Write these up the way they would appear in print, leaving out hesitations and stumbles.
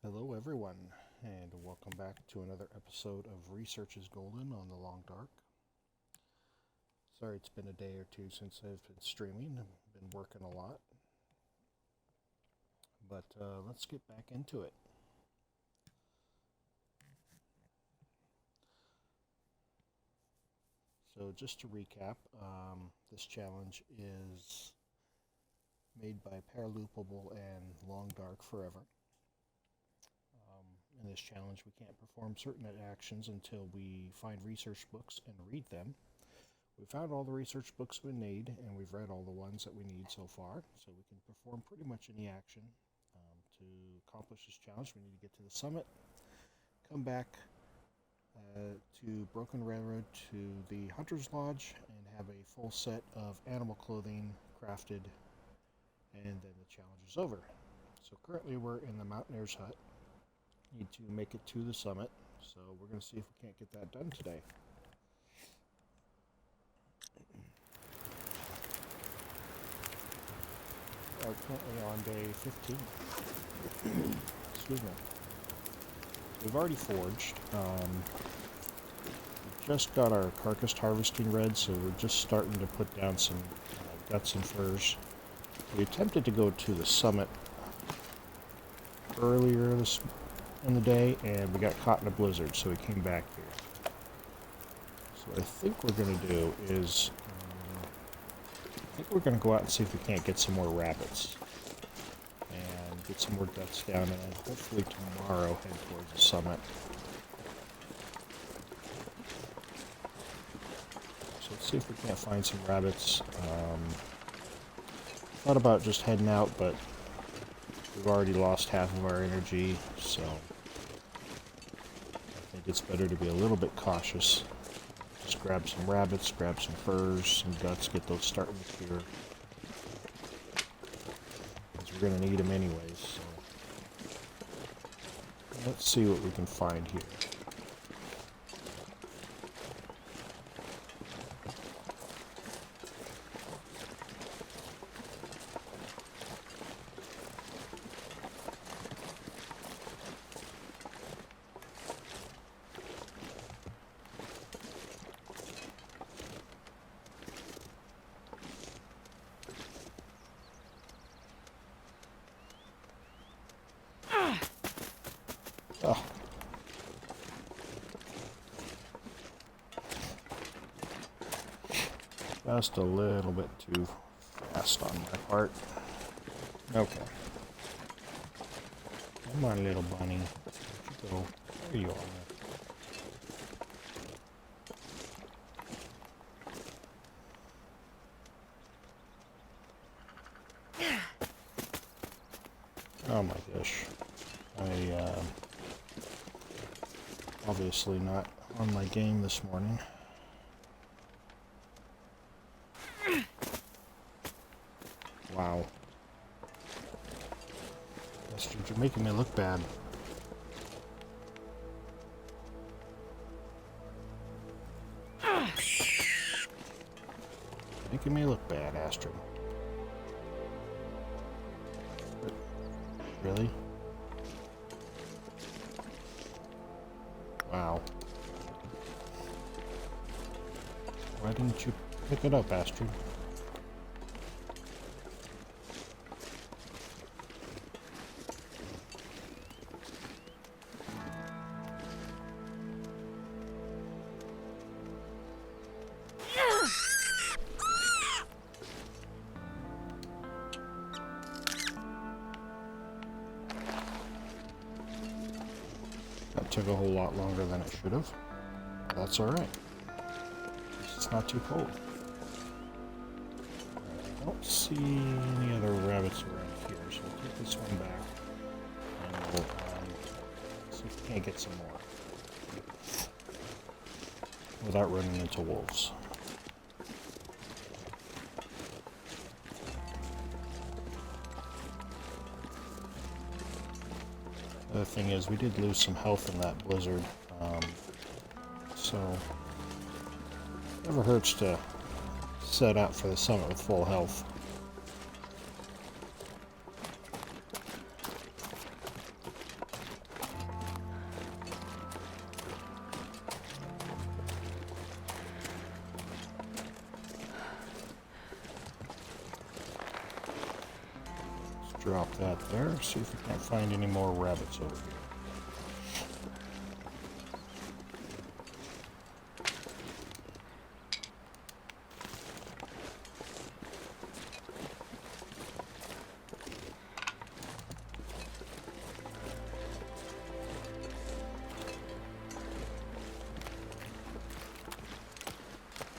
Hello, everyone, and welcome back to another episode of Research is Golden on the Long Dark. Sorry, it's been a day or two since I've been streaming. I've been working a lot, but let's get back into it. So, just to recap, this challenge is made by Paraloopable and Long Dark Forever. In this challenge, we can't perform certain actions until we find research books and read them. We found all the research books we need, and we've read all the ones that we need so far, so we can perform pretty much any action. To accomplish this challenge, we need to get to the summit, come back to Broken Railroad to the Hunter's Lodge, and have a full set of animal clothing crafted, and then the challenge is over. So currently we're in the Mountaineer's Hut. Need to make it to the summit, so we're going to see if we can't get that done today. We are currently on day 15. Excuse me. We've already forged. We just got our carcass harvesting red, so we're just starting to put down some guts and furs. We attempted to go to the summit earlier in the day, and we got caught in a blizzard, so we came back here. So what I think we're going to do is, I think we're going to go out and see if we can't get some more rabbits, and get some more guts down, and then hopefully tomorrow head towards the summit. So let's see if we can't find some rabbits. Thought about just heading out, but we've already lost half of our energy, so I think it's better to be a little bit cautious. Just grab some rabbits, grab some furs, some guts, get those starting to cure. Because we're going to need them anyways, so let's see what we can find here. Oh. Just a little bit too fast on my part. Okay. Come on, little bunny. Where'd you go? There you are. Oh my gosh. Obviously not on my game this morning. Wow. Bastard, you're making me look bad. Making me look bad, Astrid. Really? Wow. Why didn't you pick it up, Astrid? That took a whole lot longer than it should have. That's alright. It's not too cold. I don't see any other rabbits around here, so we'll take this one back. And we'll see if we can't get some more. Without running into wolves. The thing is, we did lose some health in that blizzard, so never hurts to set out for the summit with full health. Drop that there. See if we can't find any more rabbits over here.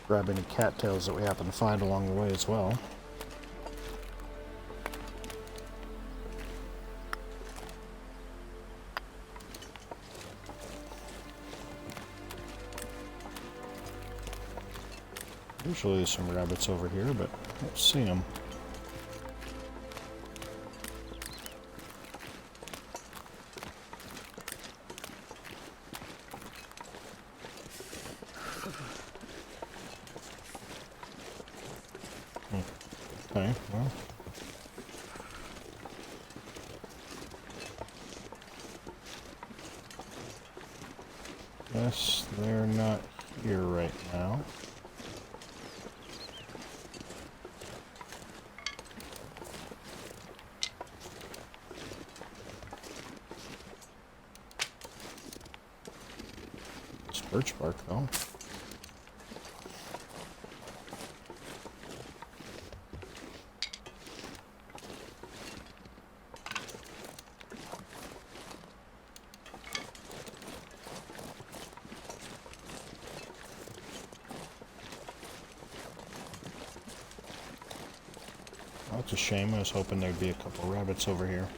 Grab any cattails that we happen to find along the way as well. Usually there's some rabbits over here, but I don't see them. Okay, well. Guess they're not here right now. It's birch bark though. That's a shame. I was hoping there'd be a couple rabbits over here.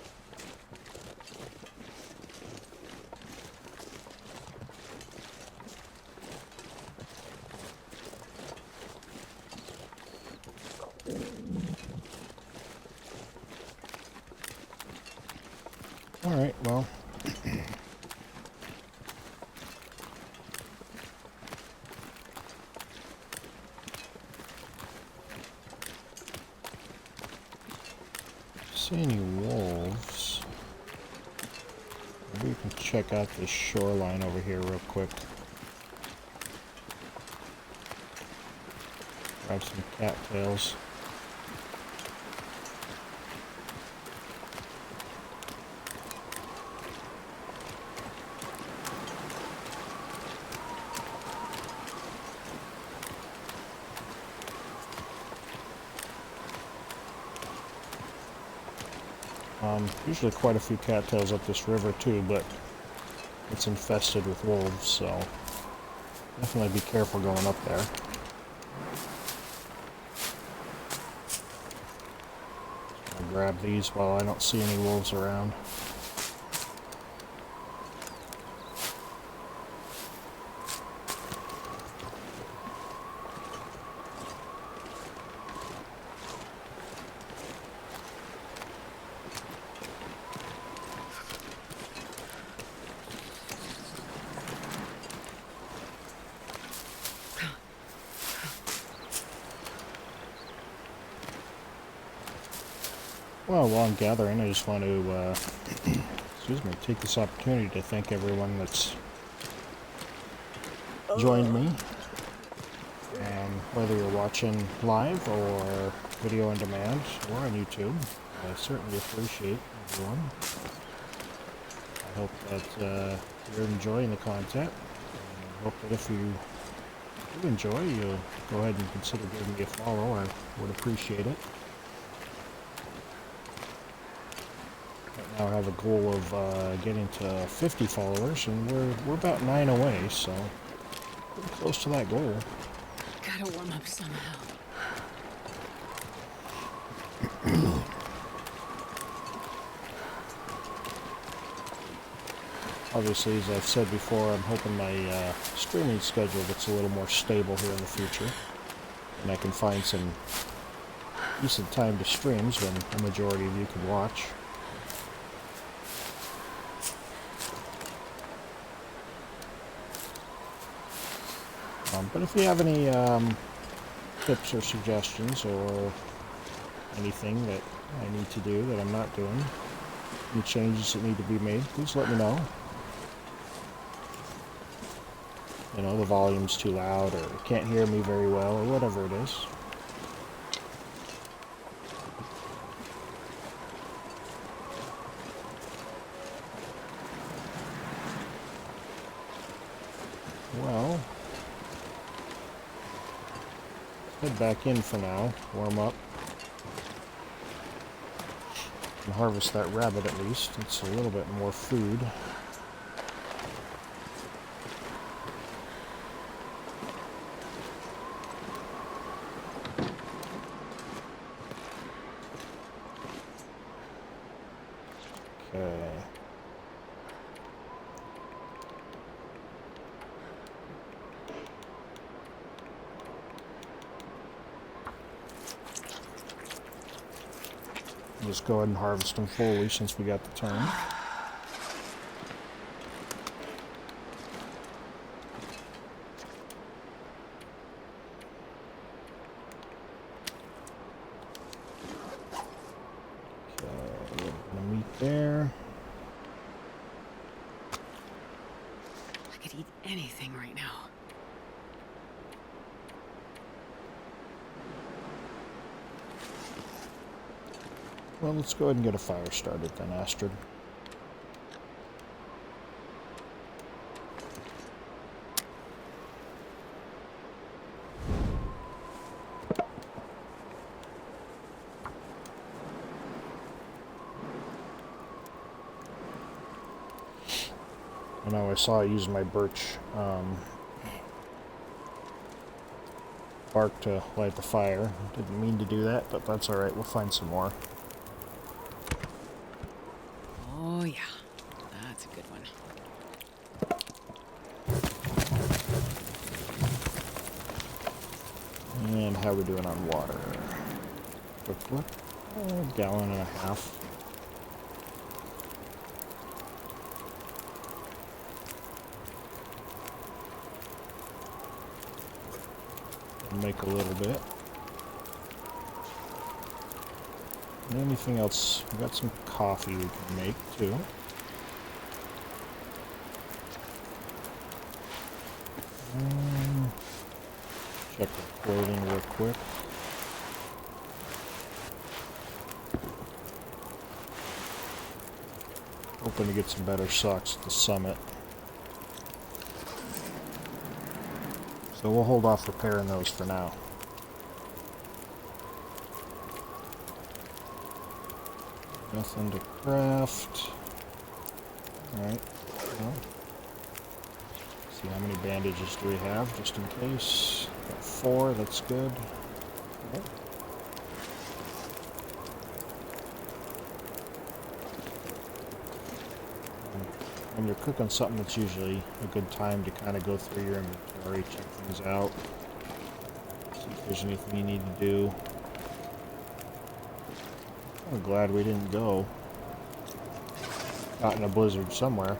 All right, well. See any wolves? Maybe we can check out this shoreline over here real quick. Grab some cattails. Usually quite a few cattails up this river too, but it's infested with wolves, so definitely be careful going up there. I'll grab these while I don't see any wolves around. Well, while I'm gathering, I just want to, excuse me, take this opportunity to thank everyone that's joined me. And whether you're watching live or video on demand or on YouTube, I certainly appreciate everyone. I hope that you're enjoying the content. I hope that if you do enjoy, you'll go ahead and consider giving me a follow. I would appreciate it. Now I have a goal of getting to 50 followers, and we're about 9 away, so pretty close to that goal. Gotta warm up somehow. Obviously, as I've said before, I'm hoping my streaming schedule gets a little more stable here in the future, and I can find some decent time to streams when a majority of you can watch. But if you have any tips or suggestions or anything that I need to do that I'm not doing, any changes that need to be made, please let me know. You know, the volume's too loud, or can't hear me very well, or whatever it is. head back in for now. Warm up. And harvest that rabbit at least. It's a little bit more food. Okay. Just go ahead and harvest them fully since we got the turn. Okay, a little bit of meat there. I could eat anything right now. Well, let's go ahead and get a fire started then, Astrid. I know I saw I used my birch bark to light the fire. Didn't mean to do that, but that's alright. We'll find some more. Oh, yeah. That's a good one. And how we doing on water? Quick look. A gallon and a half. Make a little bit. And anything else? We got some coffee we can make too. Check the clothing real quick. Hoping to get some better socks at the summit. So we'll hold off repairing those for now. Nothing to craft. Alright. Well, see how many bandages do we have, just in case. Got 4, that's good. Okay. When you're cooking something, it's usually a good time to kind of go through your inventory, check things out, see if there's anything you need to do. I'm glad we didn't go out in a blizzard somewhere.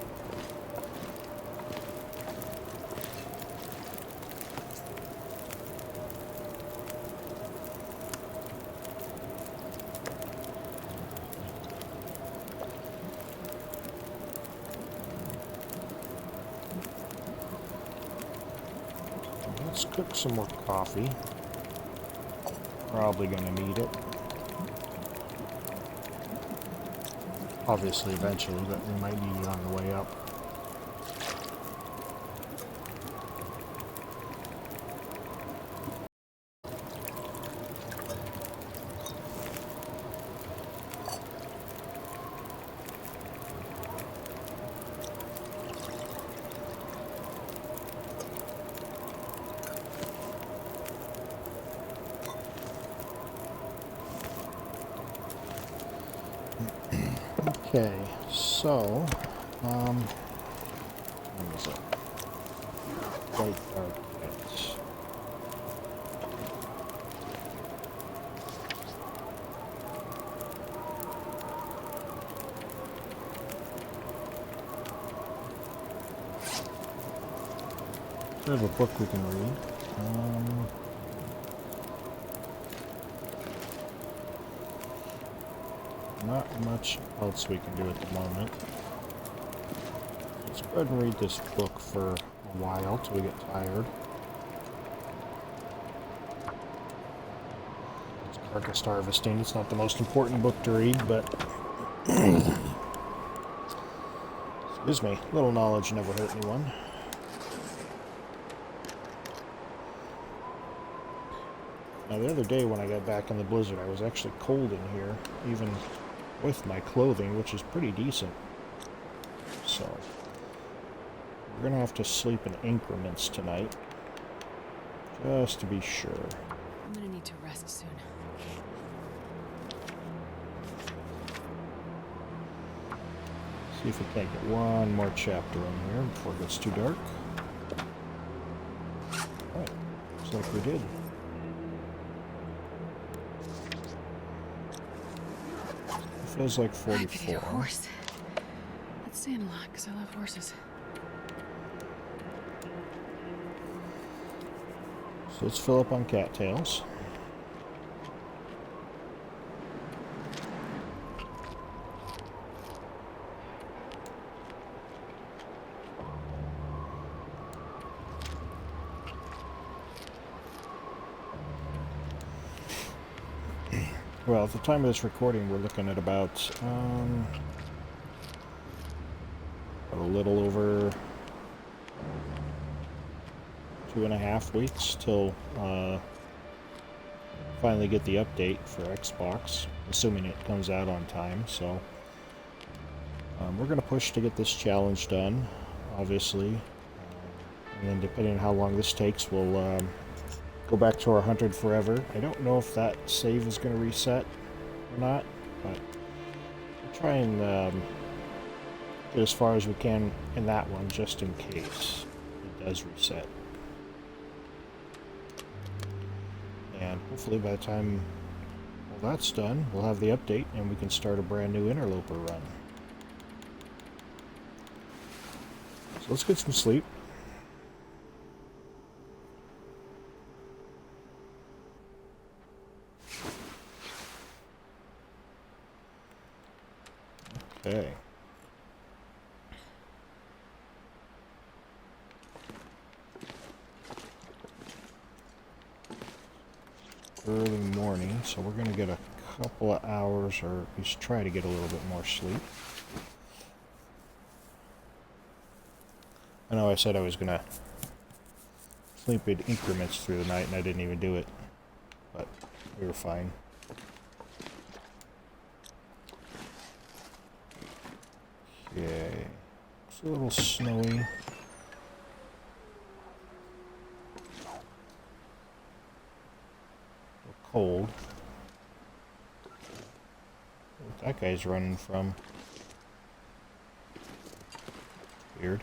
Let's cook some more coffee. Probably gonna need it. Obviously, eventually, but we might need it on the way up. Okay, so, what is it? White dark bits. We have a book we can read. Not much else we can do at the moment. Let's go ahead and read this book for a while till we get tired. It's carcass harvesting. It's not the most important book to read, but excuse me, little knowledge never hurt anyone. Now, the other day when I got back in the blizzard, I was actually cold in here, even with my clothing, which is pretty decent. So, we're going to have to sleep in increments tonight, just to be sure. I'm gonna need to rest soon. See if we can't get one more chapter in here before it gets too dark. Alright, looks like we did. It feels like I could eat 44. a horse. That's saying a lot, because I love horses. So let's fill up on cattails. Well, at the time of this recording, we're looking at about a little over 2.5 weeks till finally get the update for Xbox, assuming it comes out on time. So we're going to push to get this challenge done, obviously, and then depending on how long this takes, we'll go back to our Hunted Forever. I don't know if that save is going to reset or not, but we'll try and get as far as we can in that one, just in case it does reset. And hopefully by the time all that's done, we'll have the update and we can start a brand new Interloper run. So let's get some sleep. Okay. Early morning, so we're going to get a couple of hours, or at least try to get a little bit more sleep. I know I said I was going to sleep in increments through the night, and I didn't even do it, but we were fine. Okay, it's a little snowy. Cold. What that guy's running from? Weird.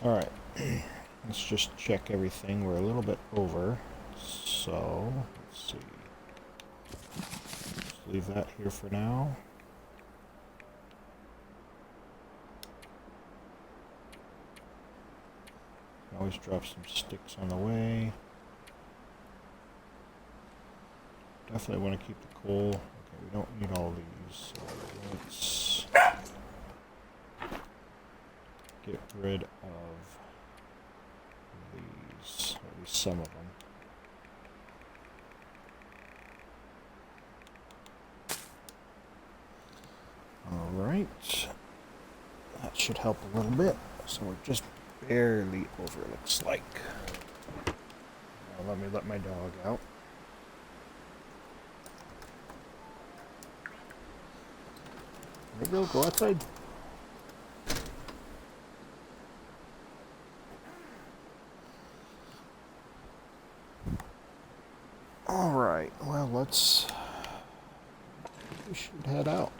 Alright. Let's just check everything. We're a little bit over. So, let's see. Let's leave that here for now. Always drop some sticks on the way. Definitely want to keep the coal. Okay, we don't need all these. So let's get rid of these, or at least some of them. Alright. That should help a little bit. So we're just barely over, looks like. Now let me let my dog out. There you go, go outside. Alright, well we should head out.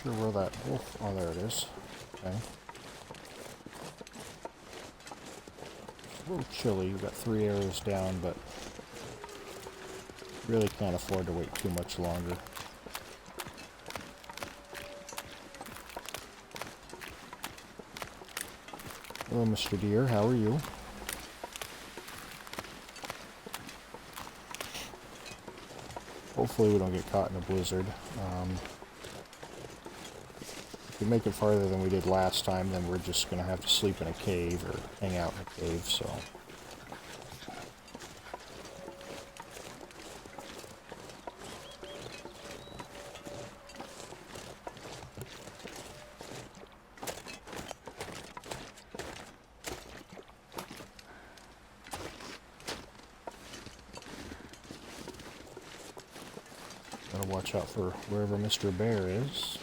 Sure where that wolf, oh there it is. Okay. It's a little chilly, we've got 3 arrows down, but really can't afford to wait too much longer. Hello, Mr. Deer, how are you? Hopefully we don't get caught in a blizzard. If we make it farther than we did last time, then we're just going to have to sleep in a cave or hang out in a cave, so. watch out for wherever Mr. Bear is.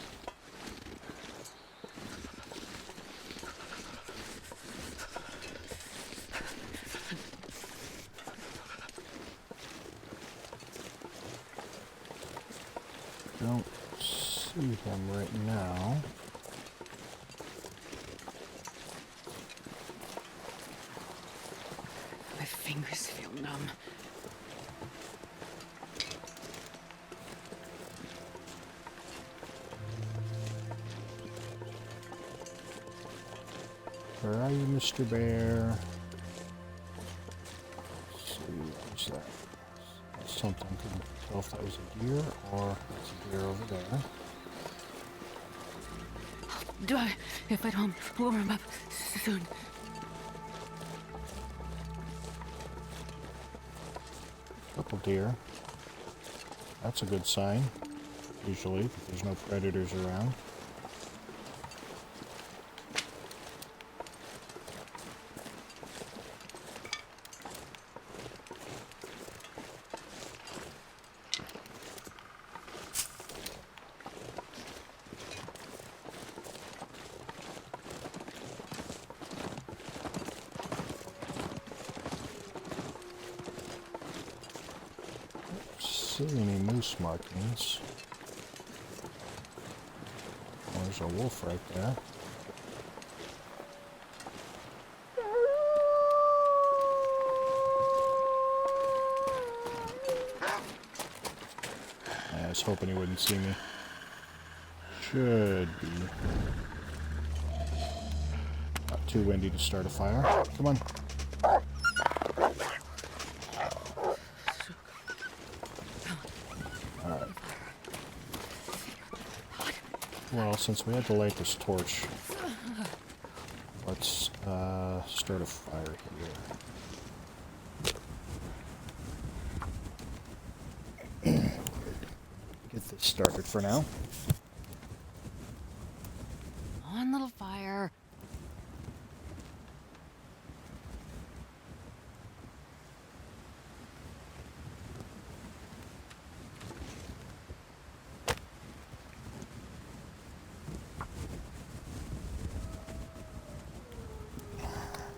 Don't see him right now. My fingers feel numb. Where are you, Mr. Bear? Let's see, what's that? That's something. Couldn't tell if that was a deer or that's a deer over there. If I don't warm him up soon. Couple deer. That's a good sign, usually, if there's no predators around. See any moose markings? Oh, there's a wolf right there. I was hoping he wouldn't see me. Should be not too windy to start a fire. Come on. Well, since we had to light this torch, let's start a fire here. Get this started for now. On, little fire.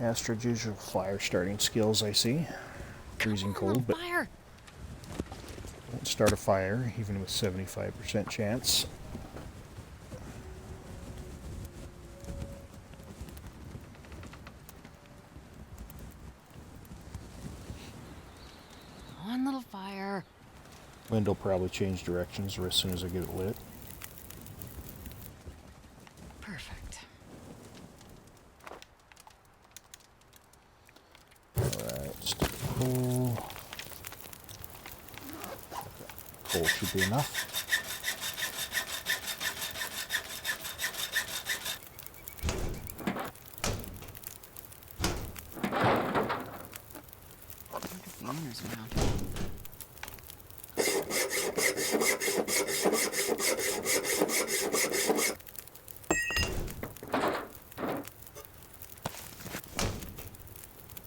Astrid's usual fire starting skills, I see. Freezing cold, but Fire. won't start a fire, even with 75% chance. On, little fire. Wind will probably change directions as soon as I get it lit. Perfect. Alright, stick coal. Coal should be enough. The owners around.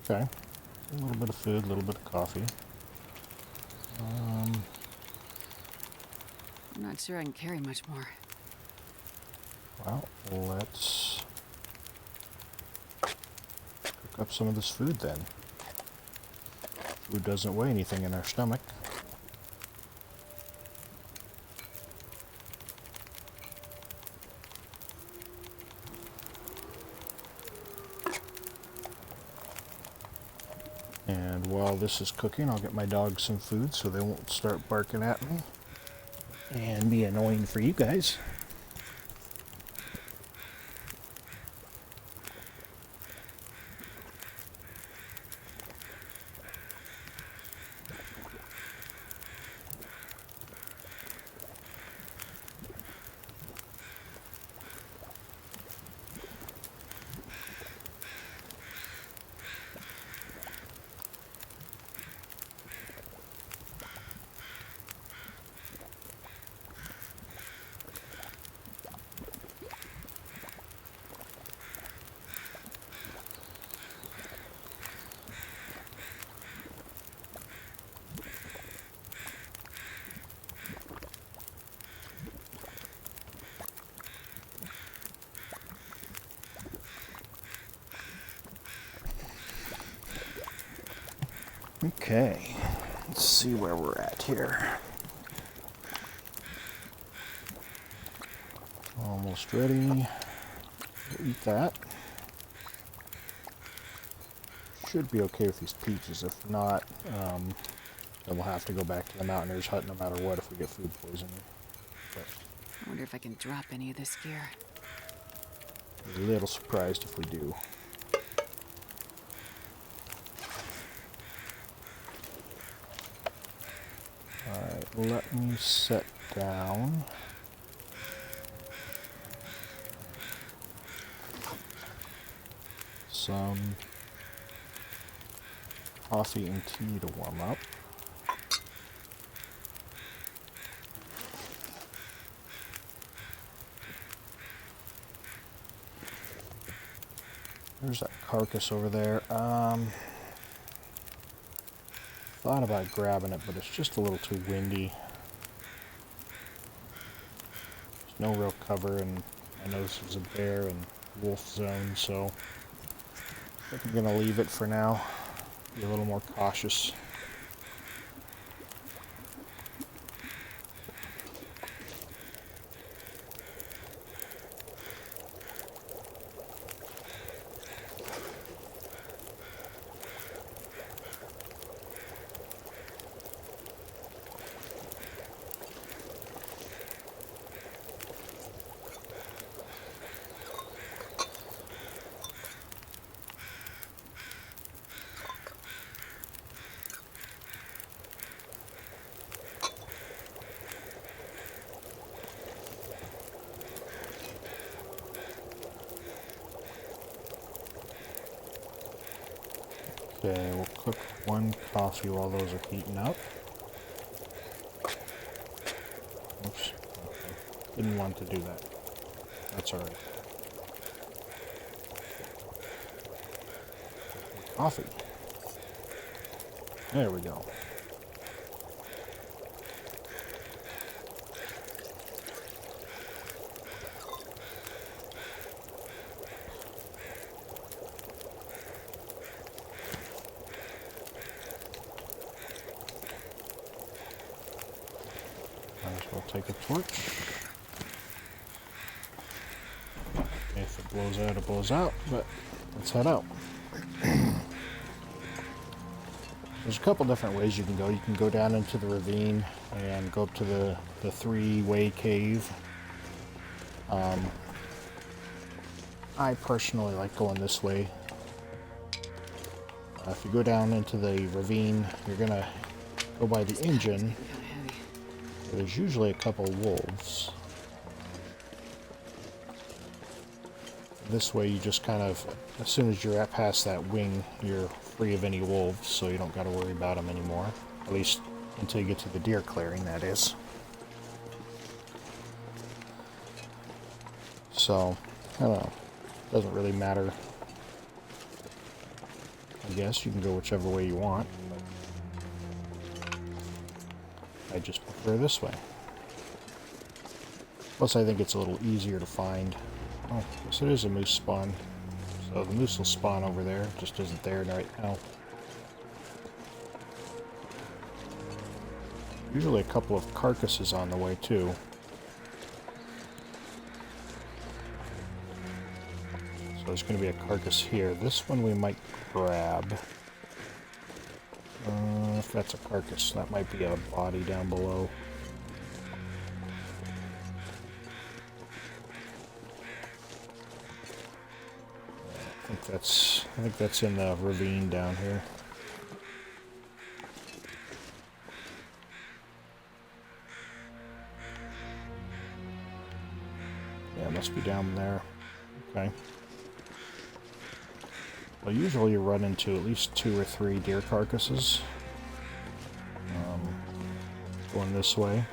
Okay. A little bit of food, a little bit of coffee. I'm not sure I can carry much more. Well, let's cook up some of this food then. Food doesn't weigh anything in our stomach. And while this is cooking, I'll get my dogs some food so they won't start barking at me and be annoying for you guys. Okay, let's see where we're at here. Almost ready. We'll eat that. Should be okay with these peaches. If not, then we'll have to go back to the Mountaineer's hut no matter what if we get food poisoning. But I wonder if I can drop any of this gear. I'm a little surprised if we do. Alright, let me set down. Some coffee and tea to warm up. There's that carcass over there. Thought about grabbing it, but it's just a little too windy. There's no real cover, and I know this is a bear and wolf zone, so I think I'm gonna leave it for now. Be a little more cautious. Okay, we'll cook one coffee while those are heating up. Oops, didn't want to do that. That's alright. Coffee. There we go. Might as well take a torch. If it blows out, it blows out, but let's head out. There's a couple different ways you can go. You can go down into the ravine and go up to the three-way cave. I personally like going this way. If you go down into the ravine, you're gonna go by the engine. There's usually a couple wolves. This way you just kind of, as soon as you're at past that wing, you're free of any wolves, so you don't got to worry about them anymore. At least until you get to the deer clearing, that is. So, I don't know. Doesn't really matter. I guess you can go whichever way you want. I just prefer this way. Plus, I think it's a little easier to find. Oh, yes, it is a moose spawn. So the moose will spawn over there, just isn't there right now. Usually a couple of carcasses on the way too. So there's going to be a carcass here. This one we might grab. If that's a carcass, that might be a body down below. I think that's in the ravine down here. Yeah, it must be down there. Okay. Well, usually you run into at least 2 or 3 deer carcasses. Going this way.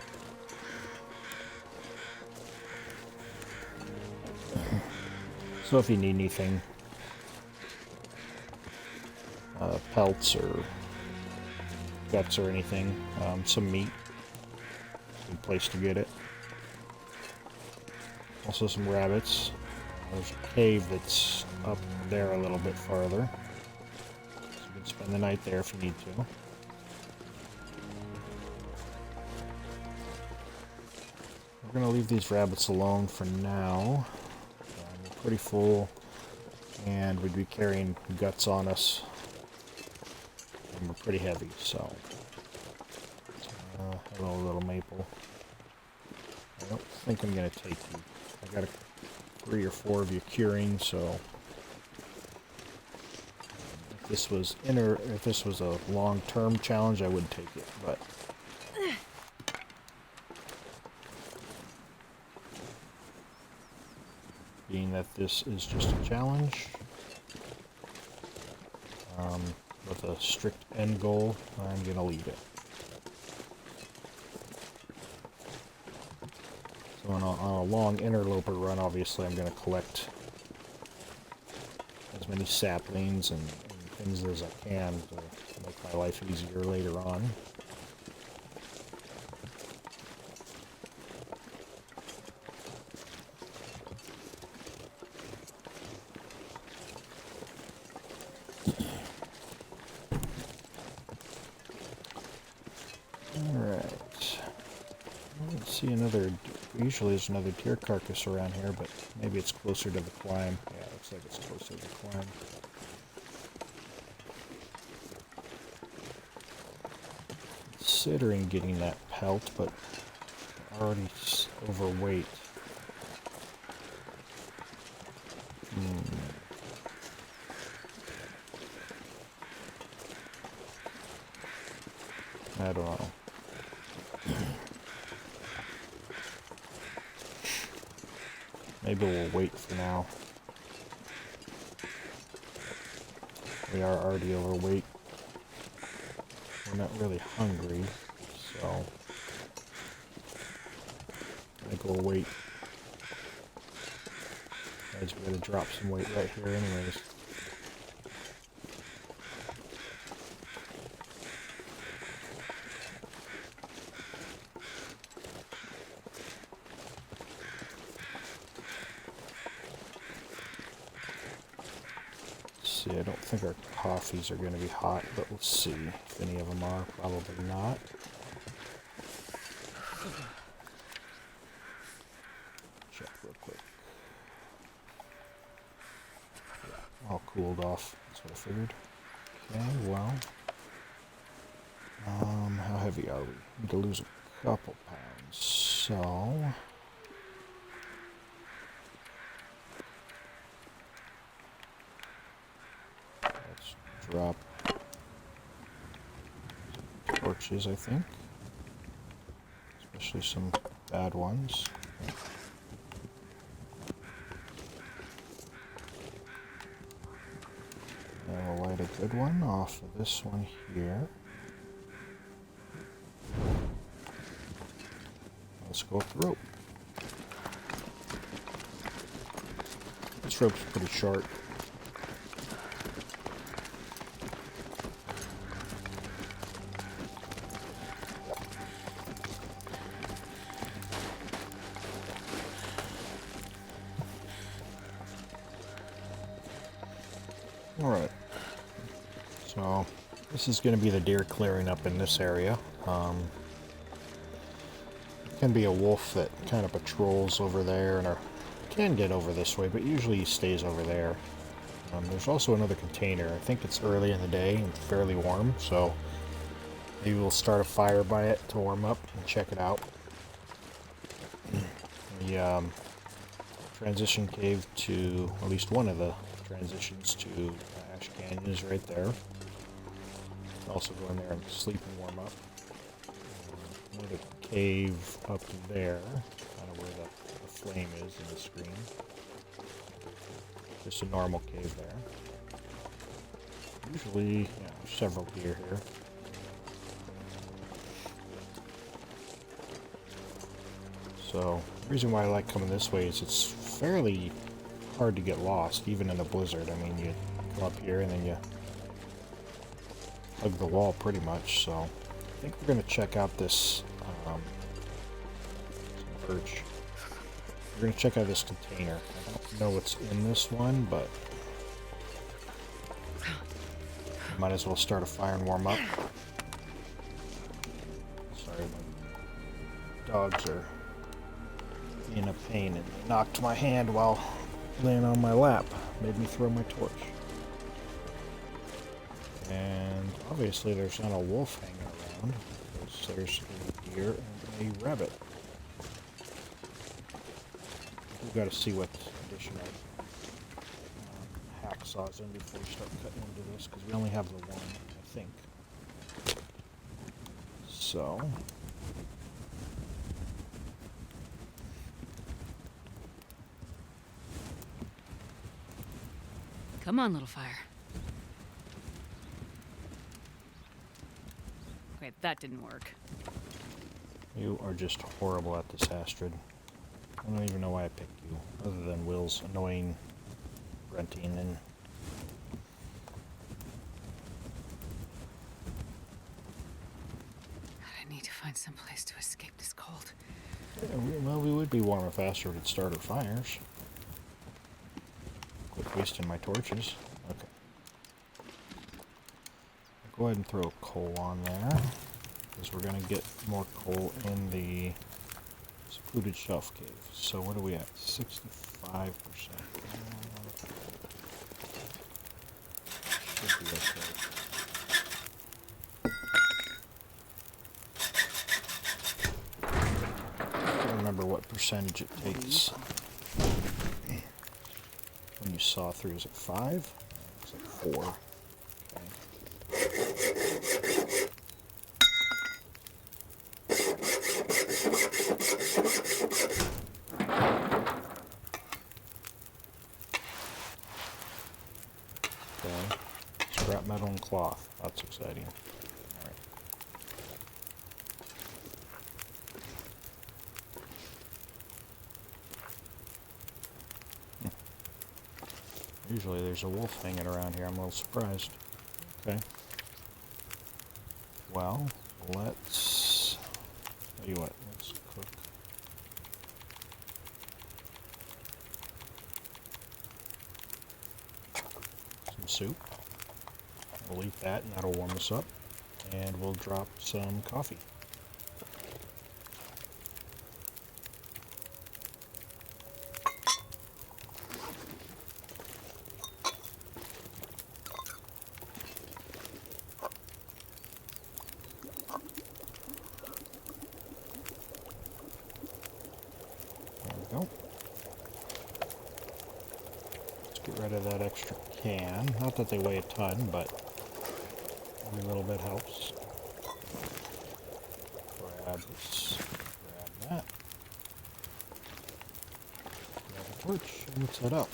So if you need anything, pelts or guts or anything, some meat, good place to get it. Also some rabbits. There's a cave that's up there a little bit farther. So can spend the night there if you need to. We're going to leave these rabbits alone for now. We're pretty full, and we'd be carrying guts on us. And we're pretty heavy, so... hello, little Maple. I don't think I'm going to take you. I got 3 or 4 of you curing, so... if this was a long-term challenge, I would take it, but... being that this is just a challenge, with a strict end goal, I'm going to leave it. So on a long interloper run, obviously I'm going to collect as many saplings and things as I can to make my life easier later on. Usually there's another deer carcass around here, but maybe it's closer to the climb. Yeah, it looks like it's closer to the climb. Considering getting that pelt, but already overweight. I don't know. Maybe we'll wait for now. We are already overweight. We're not really hungry, so I think we'll wait. Guys, we're gonna drop some weight right here anyways. I don't think our coffees are going to be hot, but we'll see if any of them are. Probably not. Check real quick. Yeah, all cooled off. That's what I figured. Okay, well. How heavy are we? Need to lose a couple pounds. So... drop torches, I think. Especially some bad ones. And we'll light a good one off of this one here. Let's go up the rope. This rope's pretty short. Alright, so this is going to be the deer clearing up in this area. It can be a wolf that kind of patrols over there and can get over this way, but usually he stays over there. There's also another container. I think it's early in the day and fairly warm, so maybe we'll start a fire by it to warm up and check it out. The transition cave to, at least one of the transitions to Ash Canyon is right there. Also go in there and sleep and warm up. Another cave up there, kind of where the flame is in the screen. Just a normal cave there. Usually, yeah, there's several deer here. So, the reason why I like coming this way is it's fairly hard to get lost, even in a blizzard. I mean, you come up here and then you hug the wall pretty much, so I think we're going to check out this perch. We're going to check out this container. I don't know what's in this one, but Might as well start a fire and warm up. Sorry, my dogs are being a pain and they knocked my hand while laying on my lap. Made me throw my torch. And obviously there's not a wolf hanging around. There's a deer and a rabbit. We've got to see what condition our hacksaw's in before we start cutting into this, because we only have the one, I think. So... Come on, little fire. Wait, that didn't work. You are just horrible at this, Astrid. I don't even know why I picked you, other than Will's annoying grunting and... I need to find some place to escape this cold. Yeah, well, we would be warmer faster if we'd start our fires. Quit wasting my torches. Okay. Go ahead and throw a coal on there, because we're going to get more coal in the secluded shelf cave. So what are we at? 65%. Should be okay. I don't remember what percentage it takes when you saw through. Is it 5? It's like 4. Okay. Scrap metal and cloth. That's exciting. Alright. Usually there's a wolf hanging around here. I'm a little surprised. Okay. Well, let's... tell you what, let's cook. Some soup. We'll eat that and that'll warm us up. And we'll drop some coffee. There we go. Let's get rid of that extra can. Not that they weigh a ton, but every little bit helps. Grab this, grab that. Grab a torch, and let's head up.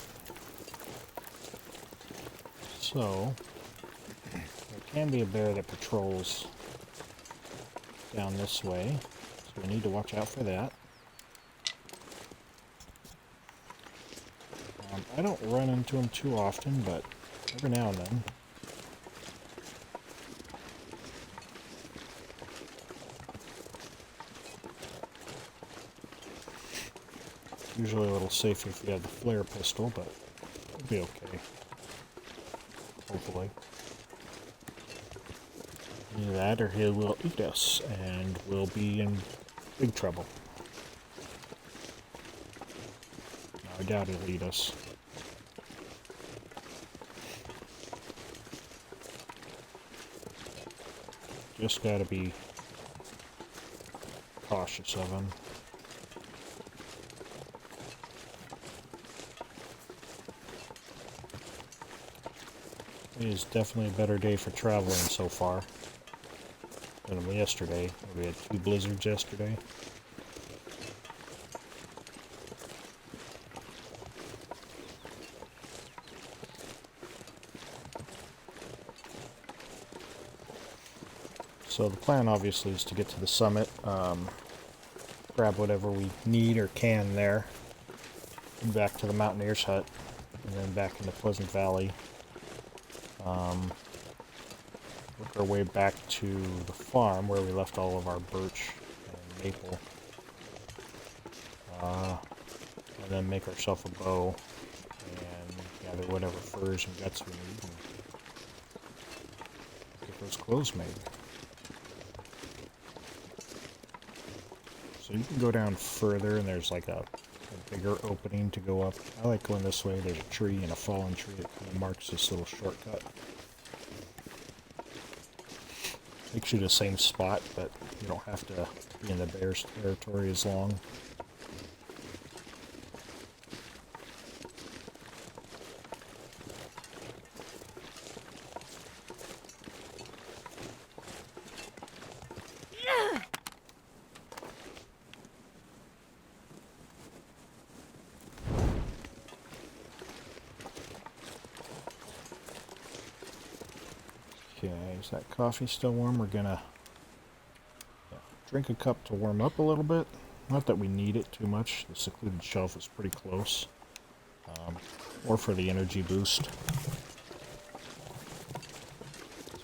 So, there can be a bear that patrols down this way, so we need to watch out for that. I don't run into them too often, but every now and then. Usually a little safer if you have the flare pistol, but it'll be okay. Hopefully. Either that or he will eat us, and we'll be in big trouble. No, I doubt he'll eat us. Just gotta be cautious of him. It is definitely a better day for traveling so far than yesterday. We had 2 blizzards yesterday. So the plan obviously is to get to the summit, grab whatever we need or can there, and back to the Mountaineer's hut, and then back into Pleasant Valley. Work our way back to the farm where we left all of our birch and maple, and then make ourselves a bow and gather whatever furs and guts we need. those clothes made. So you can go down further, and there's like a bigger opening to go up. I like going this way. There's a tree and a fallen tree that kind of marks this little shortcut. Takes you to the same spot, but you don't have to be in the bear's territory as long. Okay, is that coffee still warm? We're gonna drink a cup to warm up a little bit. Not that we need it too much. The secluded shelf is pretty close. Or for the energy boost. So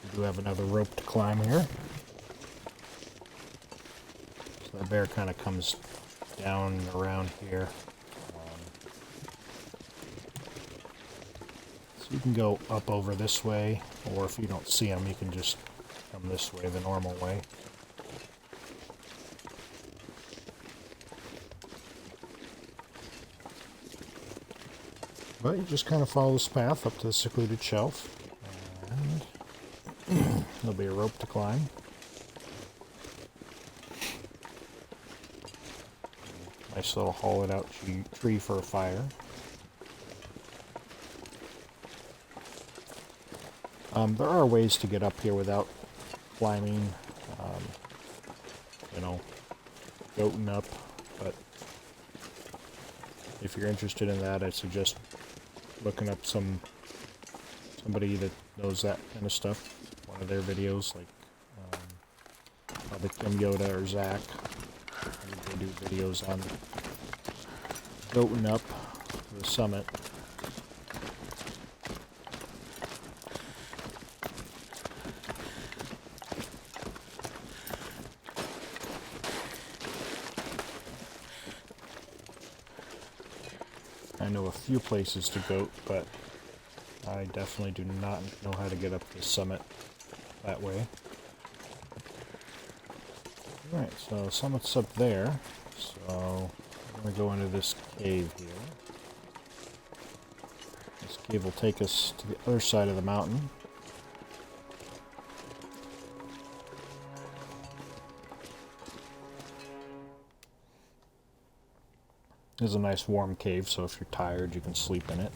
we do have another rope to climb here. So the bear kind of comes down around here. So you can go up over this way, or if you don't see him, you can just come this way, the normal way. But you just kind of follow this path up to the secluded shelf, and there'll be a rope to climb. Nice little hollowed out tree for a fire. There are ways to get up here without climbing, you know, goating up, but if you're interested in that, I suggest looking up somebody that knows that kind of stuff. One of their videos, like either Kim Yoda or Zach. They do videos on goating up the summit. I know a few places to goat, but I definitely do not know how to get up the summit that way. Alright, so summit's up there, so I'm going to go into this cave here. This cave will take us to the other side of the mountain. This is a nice warm cave, so if you're tired, you can sleep in it.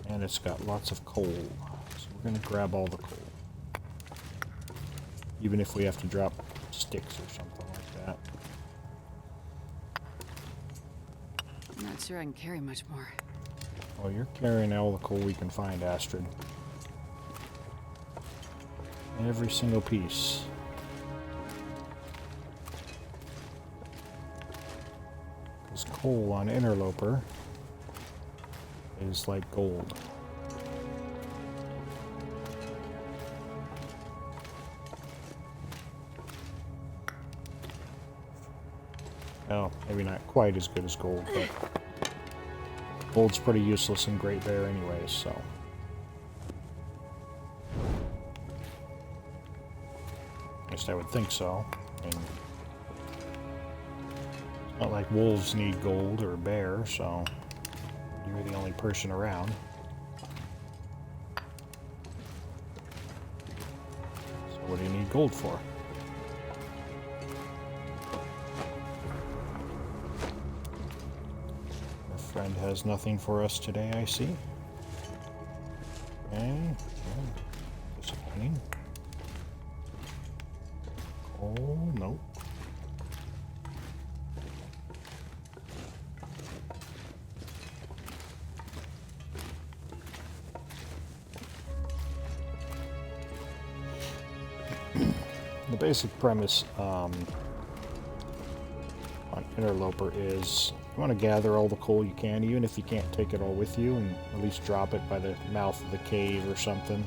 And it's got lots of coal, so we're going to grab all the coal. Even if we have to drop sticks or something like that. I'm not sure I can carry much more. Well, you're carrying all the coal we can find, Astrid. Every single piece. Because coal on Interloper is like gold. Well, maybe not quite as good as gold, but gold's pretty useless in Great Bear anyways, so. At least I would think so. I mean, it's not like wolves need gold or bear, so you're the only person around. So what do you need gold for? Friend has nothing for us today, I see. Okay. Disappointing. Oh, no. The basic premise on Interloper is you want to gather all the coal you can, even if you can't take it all with you, and at least drop it by the mouth of the cave or something,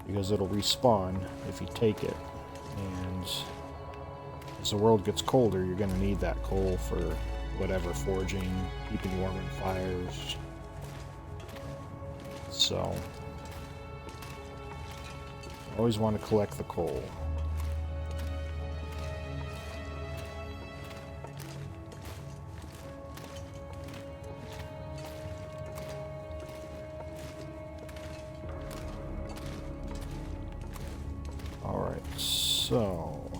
because it'll respawn if you take it. And as the world gets colder, you're going to need that coal for whatever, forging, keeping warm in fires. So Always want to collect the coal. Alright, so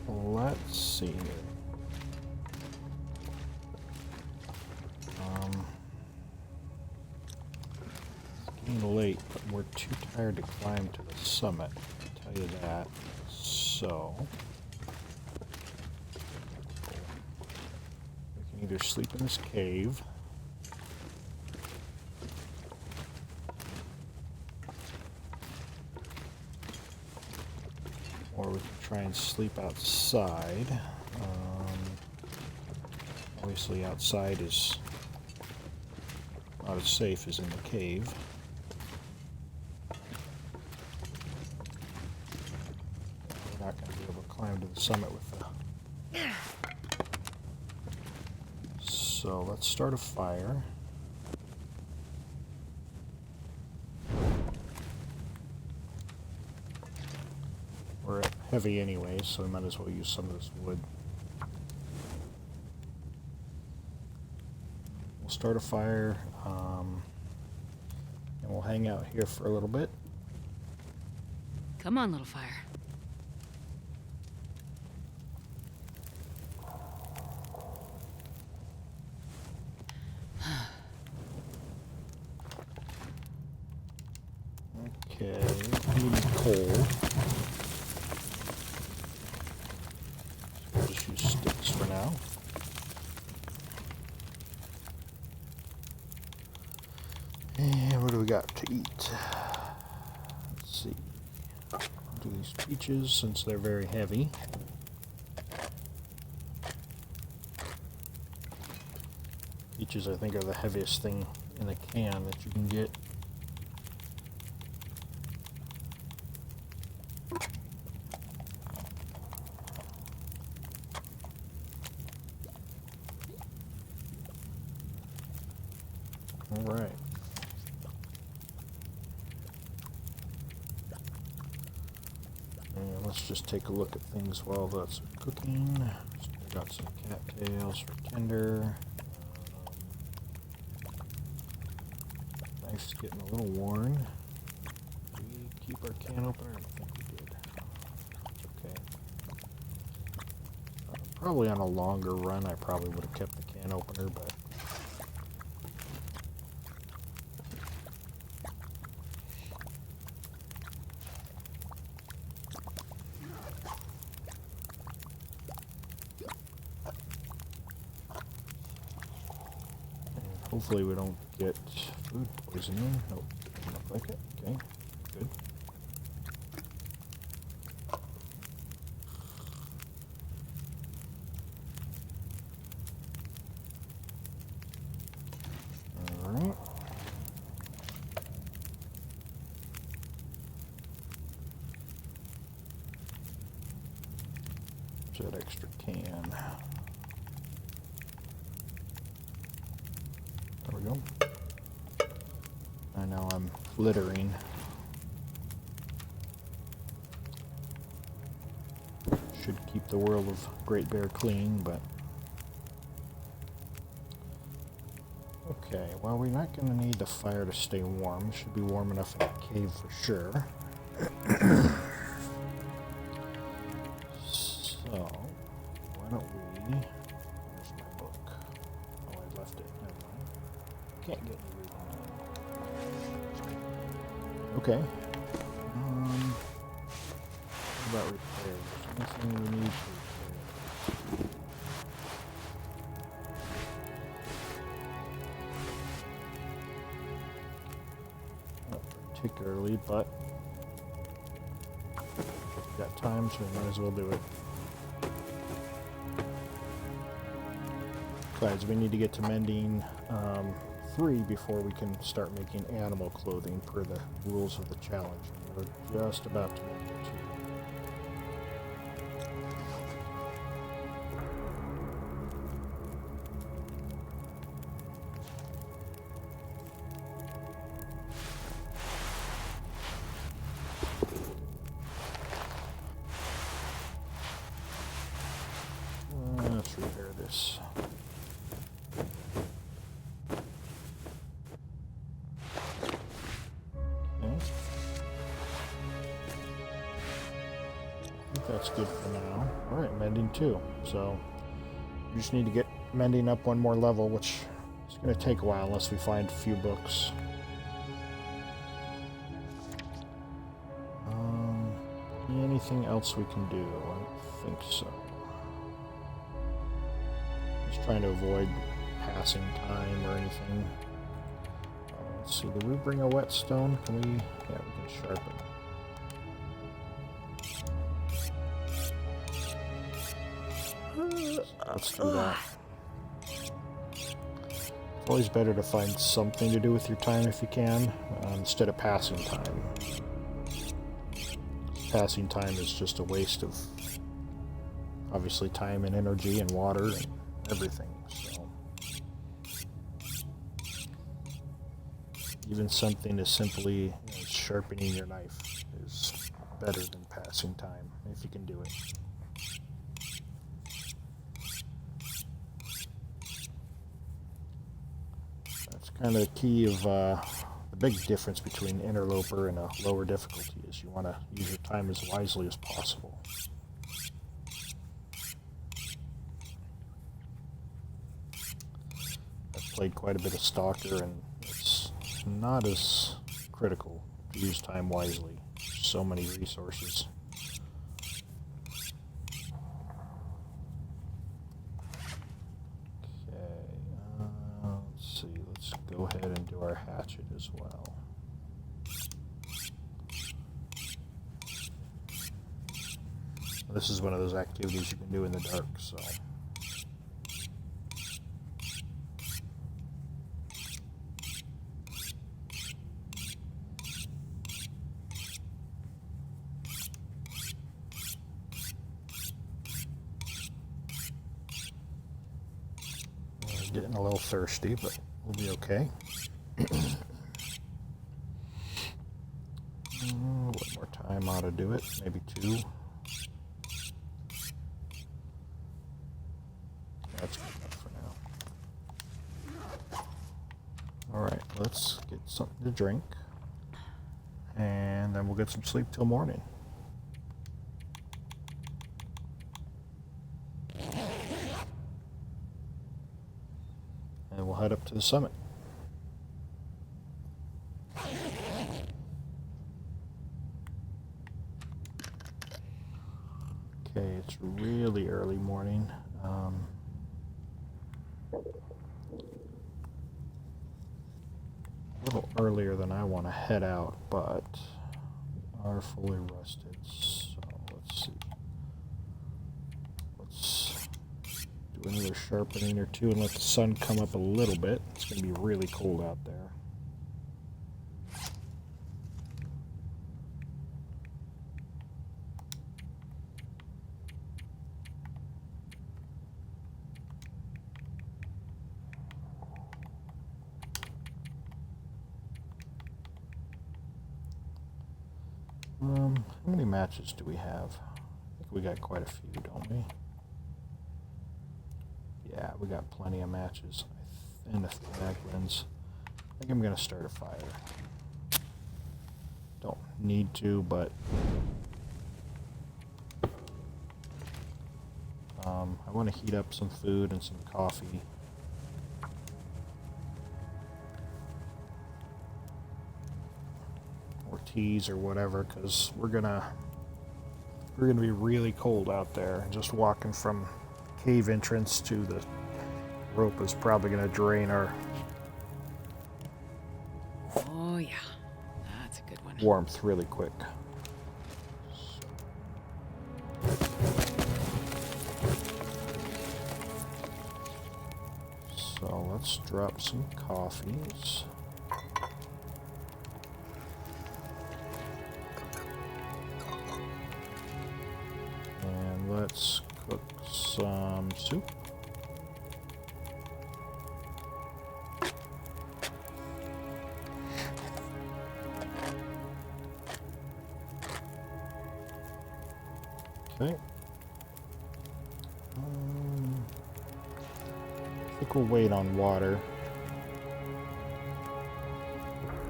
let's see here. It's getting late, but we're too tired to climb to the summit. I'll tell you that. So we can either sleep in this cave, or we can try and sleep outside. Obviously outside is not as safe as in the cave. We're not going to be able to climb to the summit with the... So let's start a fire. We're heavy anyway, so we might as well use some of this wood. We'll start a fire, and we'll hang out here for a little bit. Come on, little fire. Okay, we need coal. We'll just use sticks for now. And what do we got to eat? Let's see. Do these peaches since they're very heavy. Peaches, I think, are the heaviest thing in a can that you can get. All right. And let's just take a look at things while that's cooking. So we got some cattails for tinder. Knife's getting a little worn. Did we keep our can opener? I don't think we did. It's okay. Probably on a longer run, I probably would have kept the can opener, but hopefully we don't get food poisoning. Nope, doesn't look like it. Okay, good. Alright. There's that extra can. There we go. I know I'm littering. Should keep the world of Great Bear clean, but... Okay, well, we're not going to need the fire to stay warm. It should be warm enough in the cave for sure. So, why don't we... Where's my book? Oh, I left it. Never mind. Can't get any reading. Okay. What about repairs? Anything we need to repair? Not particularly, but we've got time, so we might as well do it. Besides, we need to get to mending 3 before we can start making animal clothing per the rules of the challenge. We're just about to make it. that's good for now. Alright, mending 2. So we just need to get mending up one more level, which is going to take a while unless we find a few books. Anything else we can do? I don't think so. Just trying to avoid passing time or anything. Let's see, did we bring a whetstone? Can we? Yeah, we can sharpen. Let's do that. It's always better to find something to do with your time if you can, instead of passing time. Passing time is just a waste of, obviously, time and energy and water and everything. So even something as simply as sharpening your knife is better than passing time if you can do it. That's kind of the key of the big difference between interloper and a lower difficulty is you want to use your time as wisely as possible. I've played quite a bit of Stalker, and it's not as critical to use time wisely. There's so many resources. Let's see, let's go ahead and do our hatchet as well. This is one of those activities you can do in the dark, so. Getting a little thirsty, but we'll be okay. One more time ought to do it, maybe 2. That's good enough for now. Alright, let's get something to drink, and then we'll get some sleep till morning. And we'll head up to the summit. Okay, it's really early morning. A little earlier than I want to head out, but we are fully rested, so let's see. Let's do another sharpening or 2 and let the sun come up a little bit. It's going to be really cold out there. How many matches do we have? I think we got quite a few, don't we? Yeah, we got plenty of matches. And the maglins. I think I'm going to start a fire. Don't need to, but I want to heat up some food and some coffee. Or teas or whatever, because we're gonna be really cold out there. Just walking from cave entrance to the rope is probably gonna drain our Oh, yeah. That's a good one. warmth really quick. So let's drop some coffees. And let's cook some soup. Okay. I think we'll wait on water.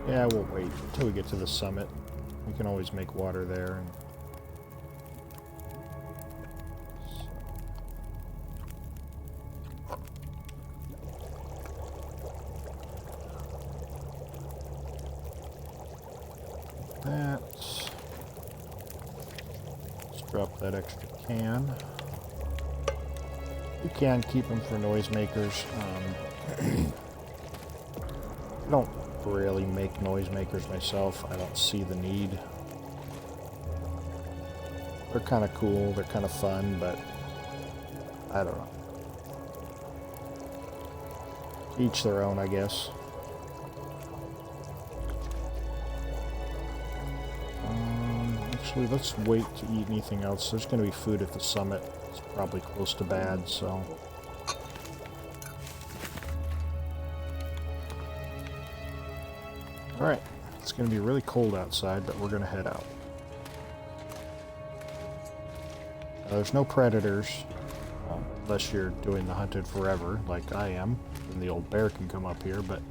Yeah, we'll wait until we get to the summit. We can always make water there. Drop that extra can. You can keep them for noisemakers. I don't really make noisemakers myself. I don't see the need. They're kind of cool. They're kind of fun, but I don't know. Each their own, I guess. Actually, let's wait to eat anything else. There's going to be food at the summit. It's probably close to bad, so... Alright, it's going to be really cold outside, but we're going to head out. There's no predators, unless you're doing the hunted forever, like I am. And the old bear can come up here, but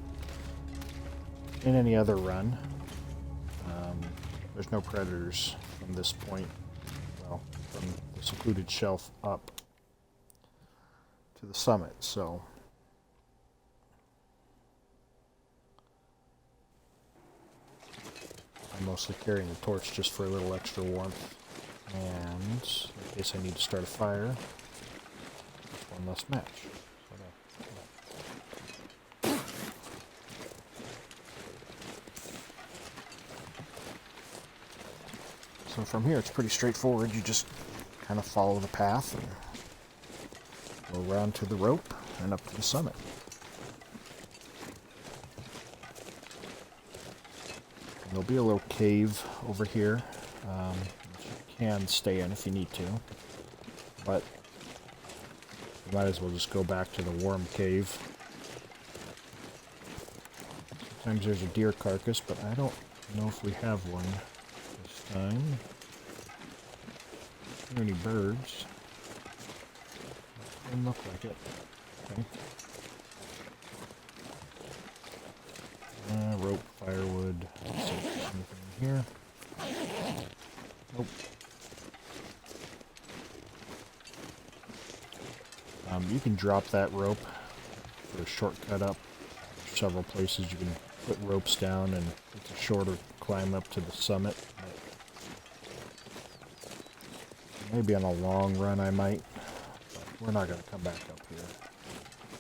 in any other run, there's no predators from this point, well, from the secluded shelf up to the summit, so... I'm mostly carrying the torch just for a little extra warmth. And in case I need to start a fire, one less match. So from here it's pretty straightforward. You just kind of follow the path and go around to the rope and up to the summit. And there'll be a little cave over here. Can stay in if you need to, but you might as well just go back to the warm cave. Sometimes there's a deer carcass, but I don't know if we have one this time. Are there any birds? Doesn't look like it. Okay. Rope, firewood. Let's see if there's anything in here. Nope. You can drop that rope for a shortcut up. There's several places you can put ropes down, and it's a shorter climb up to the summit. Maybe on a long run I might, but we're not going to come back up here.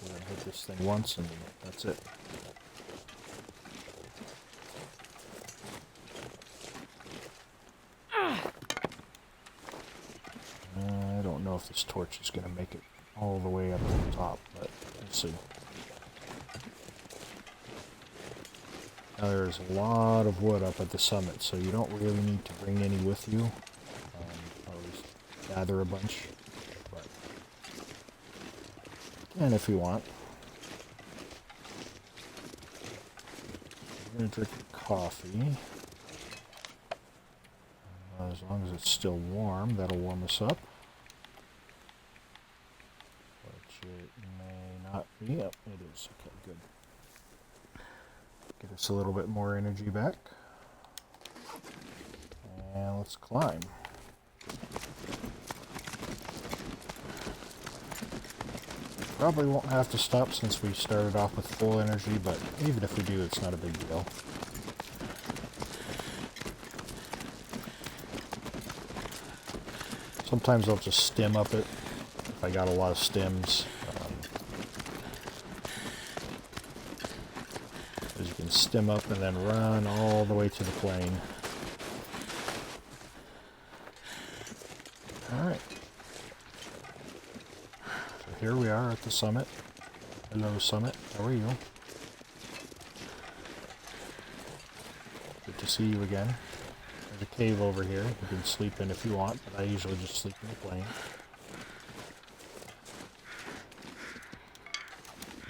We're going to hit this thing once and that's it. I don't know if this torch is going to make it all the way up to the top, but we'll see. Now there's a lot of wood up at the summit, so you don't really need to bring any with you. Or at least gather a bunch. But, and if you want. I'm going to drink coffee. As long as it's still warm, that'll warm us up. Not be. Yep, it is. Okay, good. Get us a little bit more energy back. And let's climb. Probably won't have to stop since we started off with full energy, but even if we do, it's not a big deal. Sometimes I'll just stem up it if I got a lot of stems. You can stem up and then run all the way to the plane. Alright. So here we are at the summit. Hello, summit. How are you? Good to see you again. There's a cave over here. You can sleep in if you want, but I usually just sleep in the plane.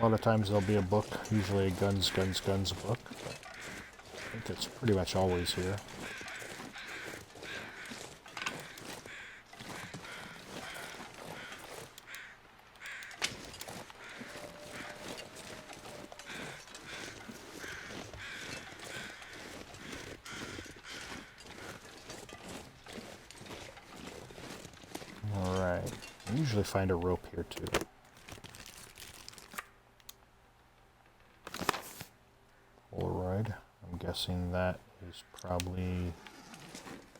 A lot of times there'll be a book, usually a guns book. But I think it's pretty much always here. Alright, I usually find a rope here too. Polaroid. I'm guessing that is probably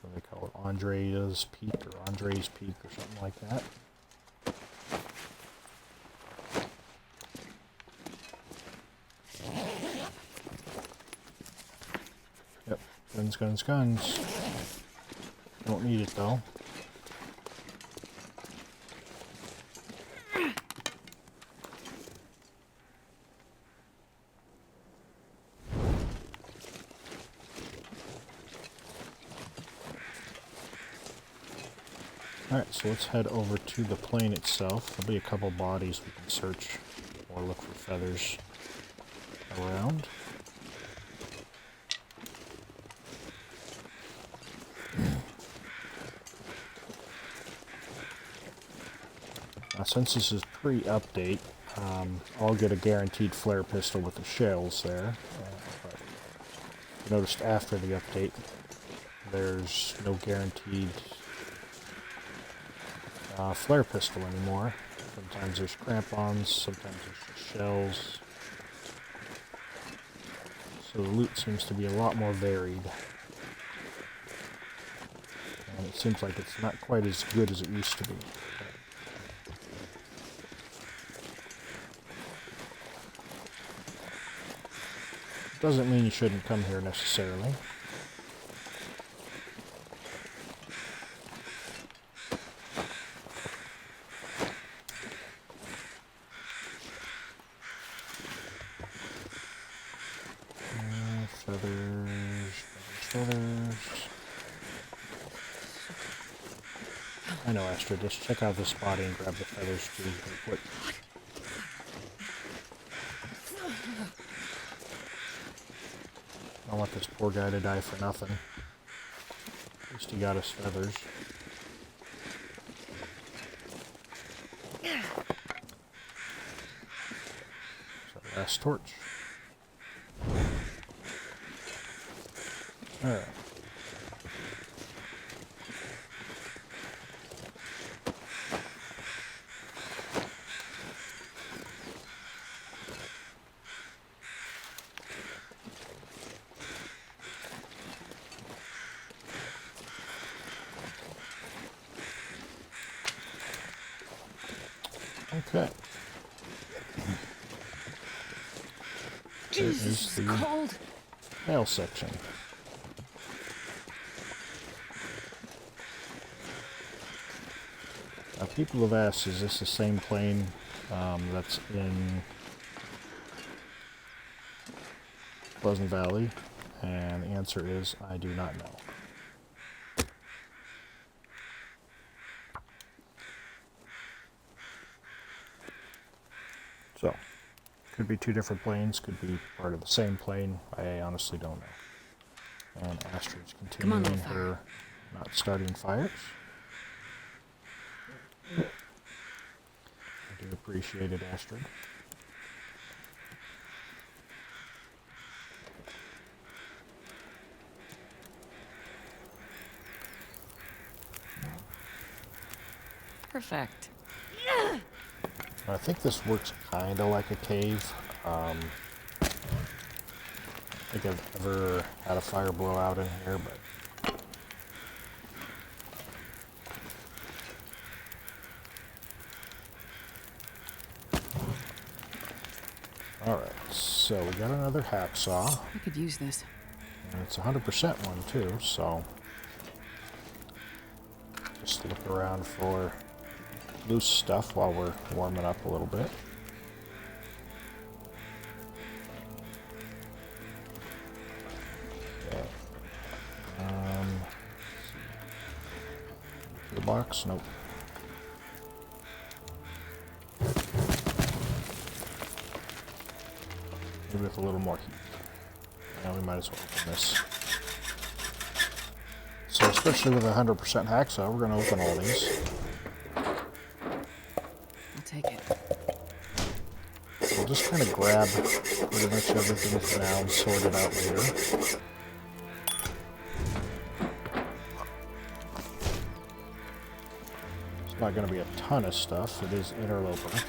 what do they call it? Andrea's Peak or Andre's Peak or something like that. Yep, guns, guns, guns. Don't need it though. Alright, so let's head over to the plane itself. There'll be a couple bodies we can search or look for feathers around. Now, since this is pre-update, I'll get a guaranteed flare pistol with the shells there. But you noticed after the update, there's no guaranteed flare pistol anymore. Sometimes there's crampons, sometimes there's just shells. So the loot seems to be a lot more varied. And it seems like it's not quite as good as it used to be. Doesn't mean you shouldn't come here necessarily. Feathers. I know, Astrid, just check out this body and grab the feathers too, real quick. I don't want this poor guy to die for nothing. At least he got his feathers. So, last torch. Alright. Okay. Jesus, is the cold. mail section. Now, people have asked, is this the same plane that's in Pleasant Valley? And the answer is, I do not know. So, could be two different planes, could be part of the same plane. I honestly don't know. And Astrid's continuing her not starting fires. I do appreciate it, Astrid. Perfect. I think this works kind of like a cave. I don't think I've ever had a fire blowout in here, but alright, so we got another hacksaw. I could use this. And it's a 100% one too, so just look around for loose stuff while we're warming up a little bit. Okay. The box? Nope. Maybe with a little more heat. Now we might as well open this. So especially with a 100% hacksaw, we're going to open all these. I'll take it. We'll just kind of grab pretty much everything for now and sort it out later. It's not going to be a ton of stuff. It is interloper. I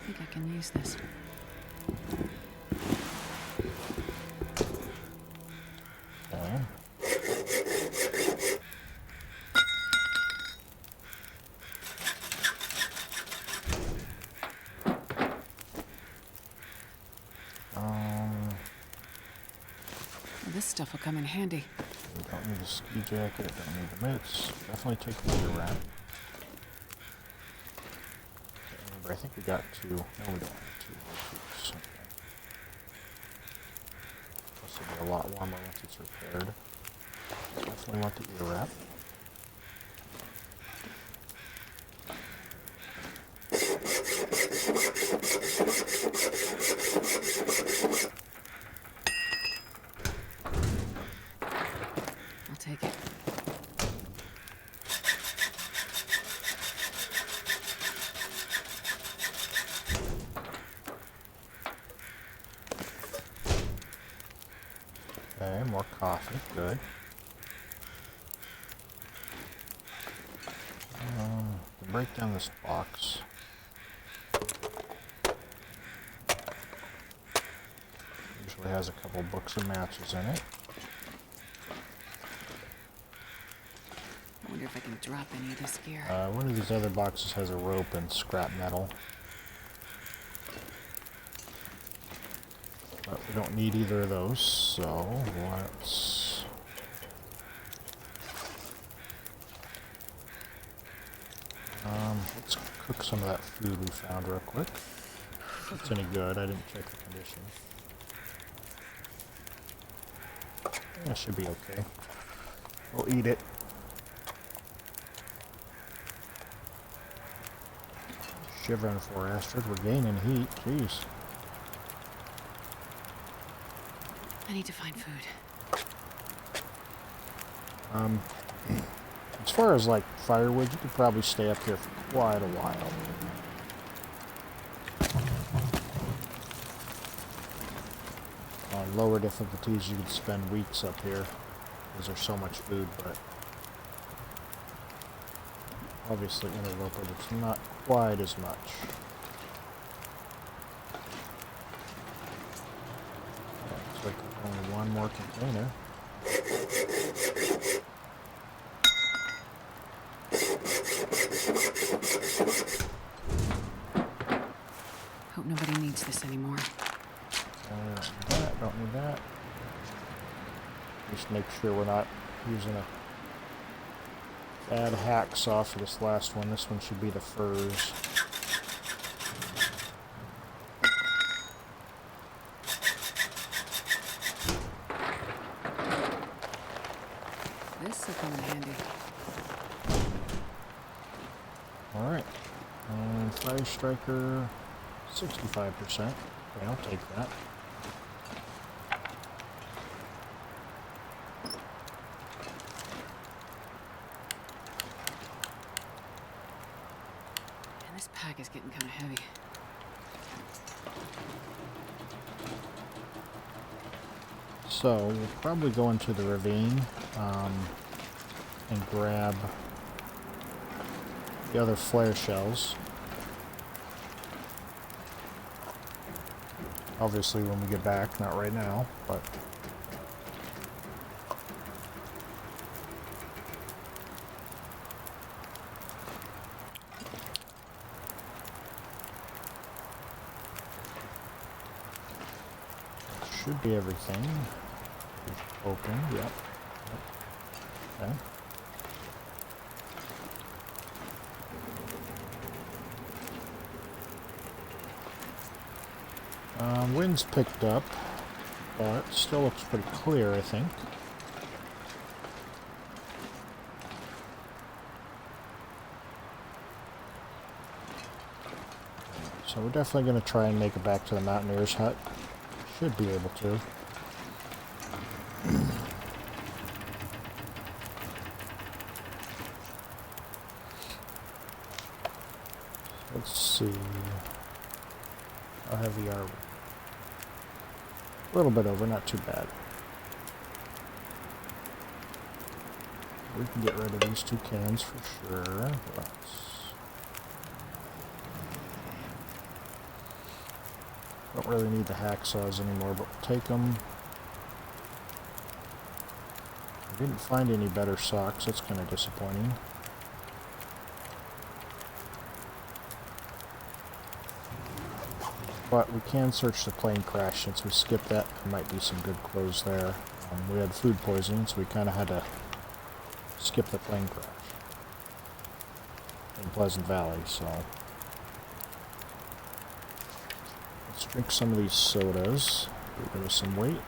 think I can use is this? Okay. This stuff will come in handy. We don't need a ski jacket, don't need the mitts. Definitely take a winter wrap. Remember, I think we got two. No, we don't have two. This will be a lot warmer once it's repaired. Definitely want the ear wrap. I'll take it. Okay, more coffee. Good. Break down this box. Usually has a couple books and matches in it. I wonder if I can drop any of this gear. One of these other boxes has a rope and scrap metal. But we don't need either of those, so let's cook some of that food we found real quick. If it's any good, I didn't check the condition. That should be okay. We'll eat it. Shivering for Astrid, we're gaining heat, jeez. I need to find food. As far as like firewood, you could probably stay up here for quite a while. On lower difficulties, you could spend weeks up here because there's so much food, but obviously interloper, it's not quite as much. Looks like only one more container. Hope nobody needs this anymore. Don't need that. Just make sure we're not using a bad hacksaw for this last one. This one should be the furs. This will come in handy. Alright. And Fire Striker, 65%. Okay, I'll take that. And this pack is getting kind of heavy. So, we'll probably go into the ravine and grab the other flare shells. Obviously when we get back, not right now, but should be everything. Open, yep. Okay. Wind's picked up, but still looks pretty clear, I think. So we're definitely going to try and make it back to the Mountaineer's hut. Should be able to. Let's see. How heavy are we? A little bit over, not too bad. We can get rid of these two cans for sure. Don't really need the hacksaws anymore, but we'll take them. I didn't find any better socks. That's kind of disappointing. But we can search the plane crash. Since we skipped that, there might be some good clothes there. We had food poisoning, so we kind of had to skip the plane crash in Pleasant Valley, so let's drink some of these sodas, get rid of some weight.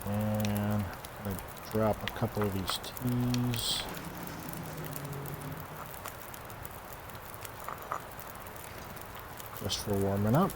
And I'm going to drop a couple of these teas. Just for warming up.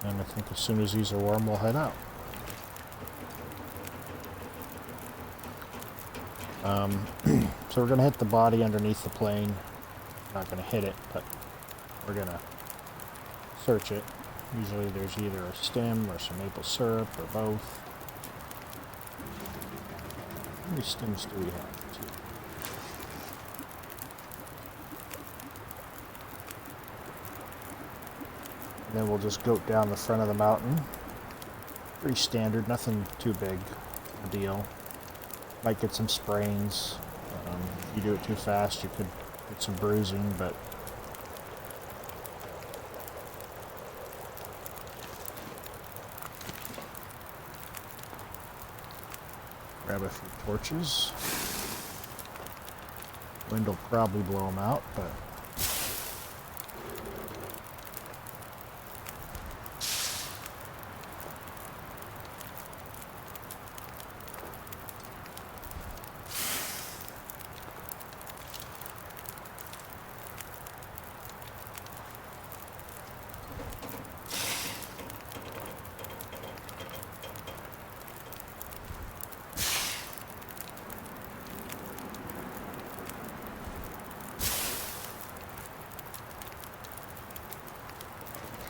And I think as soon as these are warm, we'll head out. So we're going to hit the body underneath the plane. Not going to hit it, but we're going to search it. Usually there's either a stem or some maple syrup or both. How many stems do we have? Two. And then we'll just go down the front of the mountain. Pretty standard, nothing too big a deal. Might get some sprains. If you do it too fast, you could get some bruising, but grab a few torches. Wind will probably blow them out, but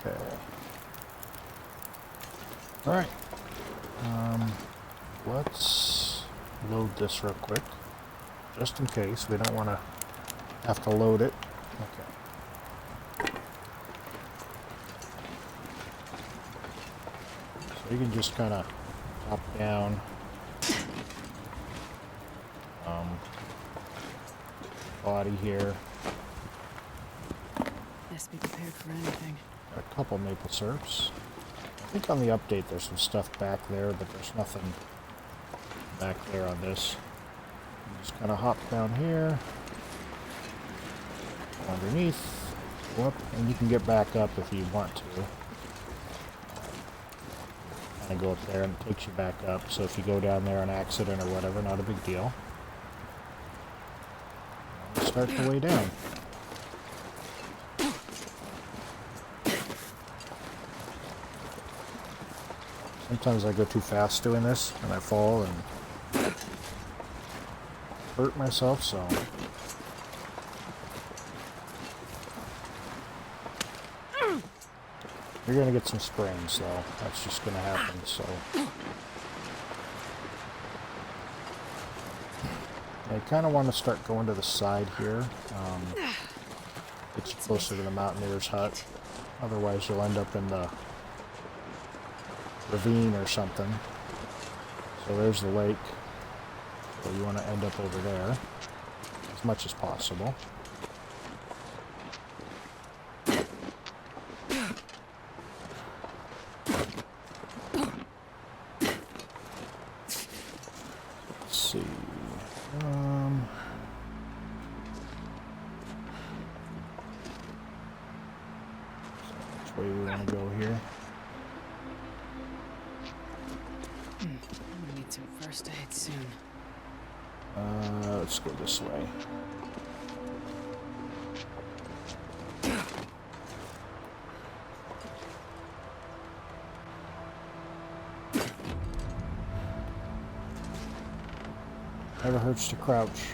okay. All right. Let's load this real quick, just in case. We don't want to have to load it. Okay. So you can just kind of hop down. Body here. Best be prepared for anything. A couple maple syrups. I think on the update there's some stuff back there, but there's nothing back there on this. You just kind of hop down here, underneath, go up, and you can get back up if you want to. Kind of go up there and it takes you back up, so if you go down there on accident or whatever, not a big deal. And start the way down. Sometimes I go too fast doing this and I fall and hurt myself, so you're gonna get some sprains though. That's just gonna happen, so I kinda wanna start going to the side here. Get you closer to the mountaineer's hut. Otherwise you'll end up in the ravine or something. So there's the lake. So you want to end up over there as much as possible. Let's see. Which way we want to go here? I'm gonna need some first aid soon. Let's go this way. Never hurts to crouch.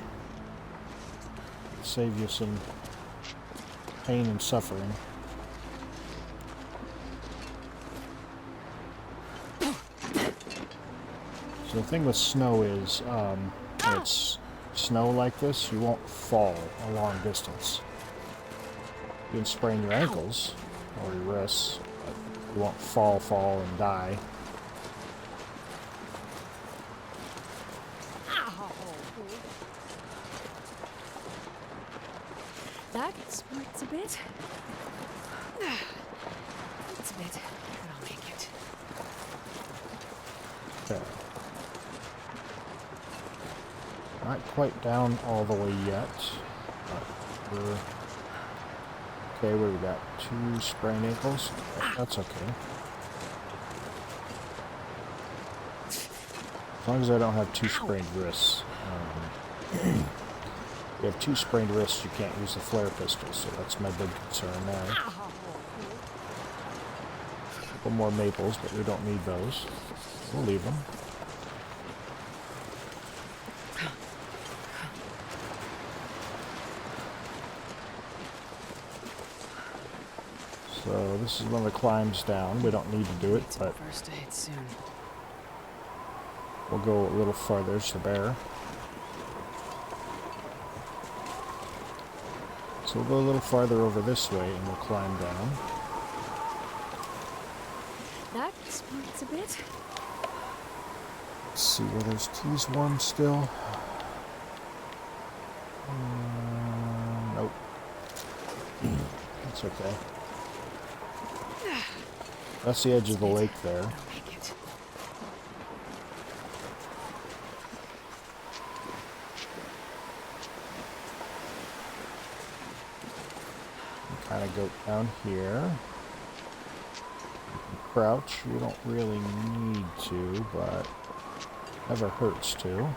Save you some pain and suffering. So the thing with snow is, when it's snow like this, you won't fall a long distance. You can sprain your ankles or your wrists, but you won't fall and die. That smarts a bit. It's a bit, but I'll make it. Okay. Not quite down all the way yet, but we're okay. What do we got? 2 sprained ankles? That's okay. As long as I don't have 2 sprained wrists. If you have 2 sprained wrists, you can't use the flare pistol, so that's my big concern there. A couple more maples, but we don't need those. We'll leave them. So this is one of the climbs down. We don't need to do it, but First aid soon. we'll go a little farther. There's the bear. So we'll go a little farther over this way and we'll climb down. That smarts a bit. Let's see where there's T1 still. Nope. That's okay. That's the edge of the lake there. I'll make it. Kind of go down here. Crouch. You don't really need to, but never hurts to.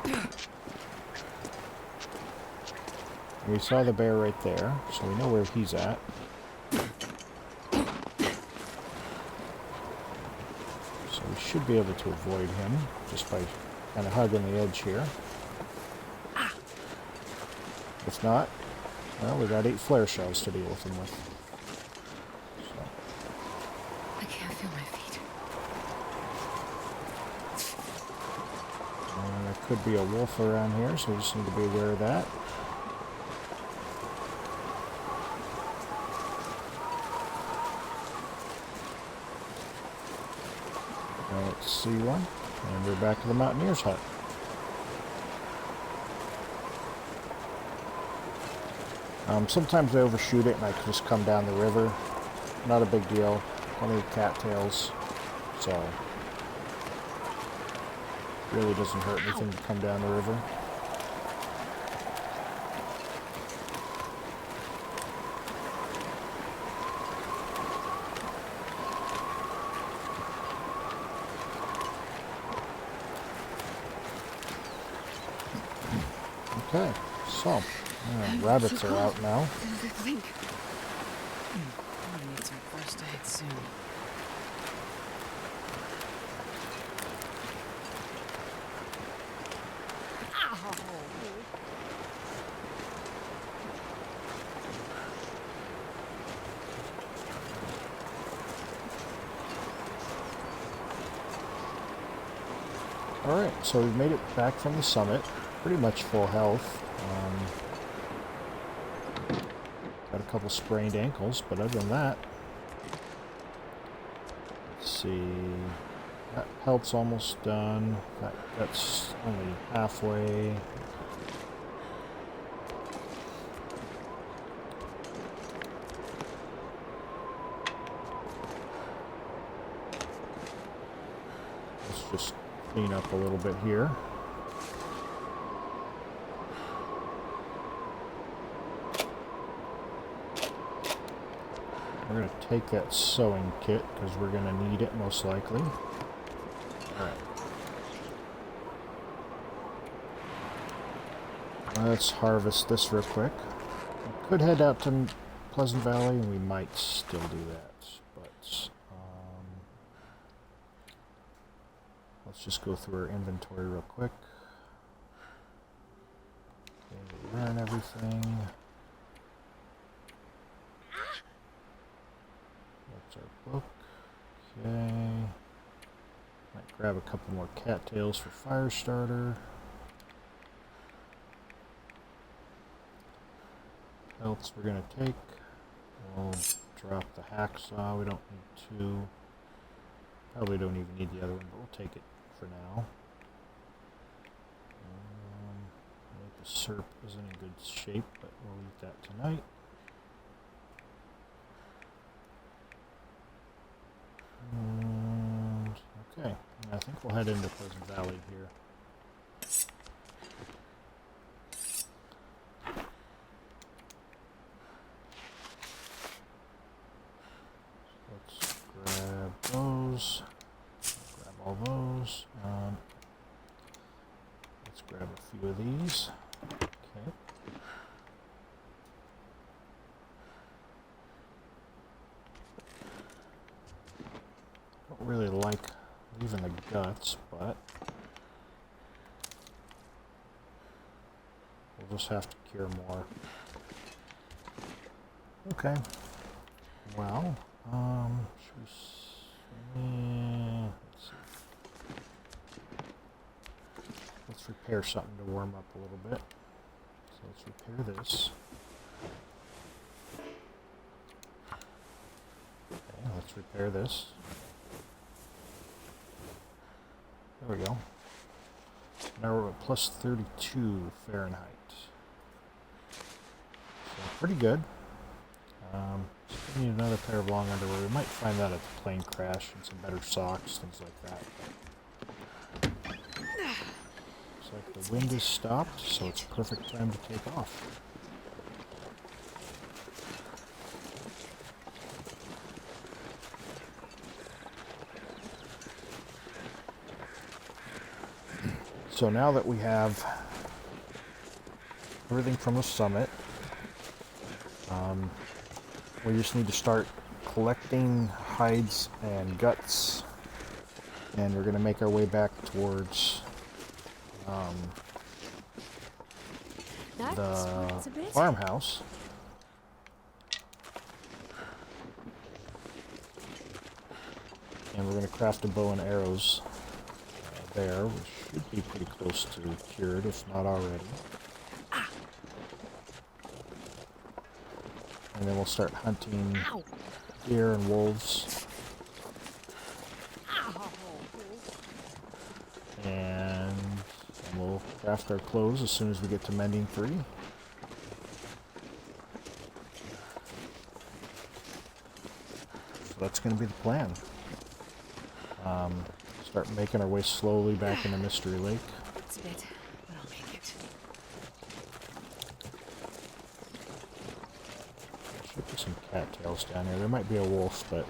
We saw the bear right there, so we know where he's at. So we should be able to avoid him just by kind of hugging the edge here. If not, well, we got 8 flare shells to deal with him with. So. I can't feel my feet. And there could be a wolf around here, so we just need to be aware of that. Let's see one, and we're back to the Mountaineer's hut. Sometimes I overshoot it and I just come down the river. Not a big deal. Plenty of cattails, so really doesn't hurt anything to come down the river. Okay, so rabbits are out now. Blink. I need some first aid soon. Alright, so we've made it back from the summit. Pretty much full health. Got a couple sprained ankles, but other than that, let's see. That health's almost done. That's only halfway. Let's just clean up a little bit here. We're going to take that sewing kit because we're going to need it most likely. Alright. Let's harvest this real quick. We could head out to Pleasant Valley, and we might still do that, but let's just go through our inventory real quick. Okay, learn everything. That's our book. Okay. Might grab a couple more cattails for fire starter. Else we're gonna take. We'll drop the hacksaw. We don't need two. Probably don't even need the other one, but we'll take it for now. I think the SERP isn't in good shape, but we'll eat that tonight. And, okay, I think we'll head into Pleasant Valley here. Let's grab those. Grab all those. Let's grab a few of these. Okay. Don't really like leaving the guts, but we'll just have to cure more. Okay. Well, should we let's see. Let's repair something to warm up a little bit. So let's repair this. Okay, let's repair this. There we go. Now we're at plus 32 Fahrenheit. So pretty good. We need another pair of long underwear. We might find that at the plane crash and some better socks, things like that. Looks like the wind has stopped, so it's a perfect time to take off. So now that we have everything from the summit, we just need to start collecting hides and guts, and we're going to make our way back towards the farmhouse. And we're going to craft a bow and arrows there, which should be pretty close to cured, if not already. And then we'll start hunting deer and wolves. And we'll craft our clothes as soon as we get to Mending 3. So that's going to be the plan. Start making our way slowly back into Mystery Lake. It's a bit, but I'll make it. Should be some cattails down here. There might be a wolf, but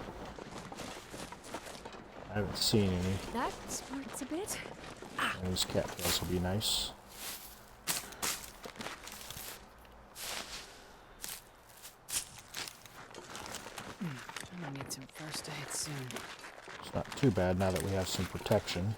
I haven't seen any. That smarts a bit. And these cattails will be nice. I'm gonna need some first aid soon. It's not too bad now that we have some protection.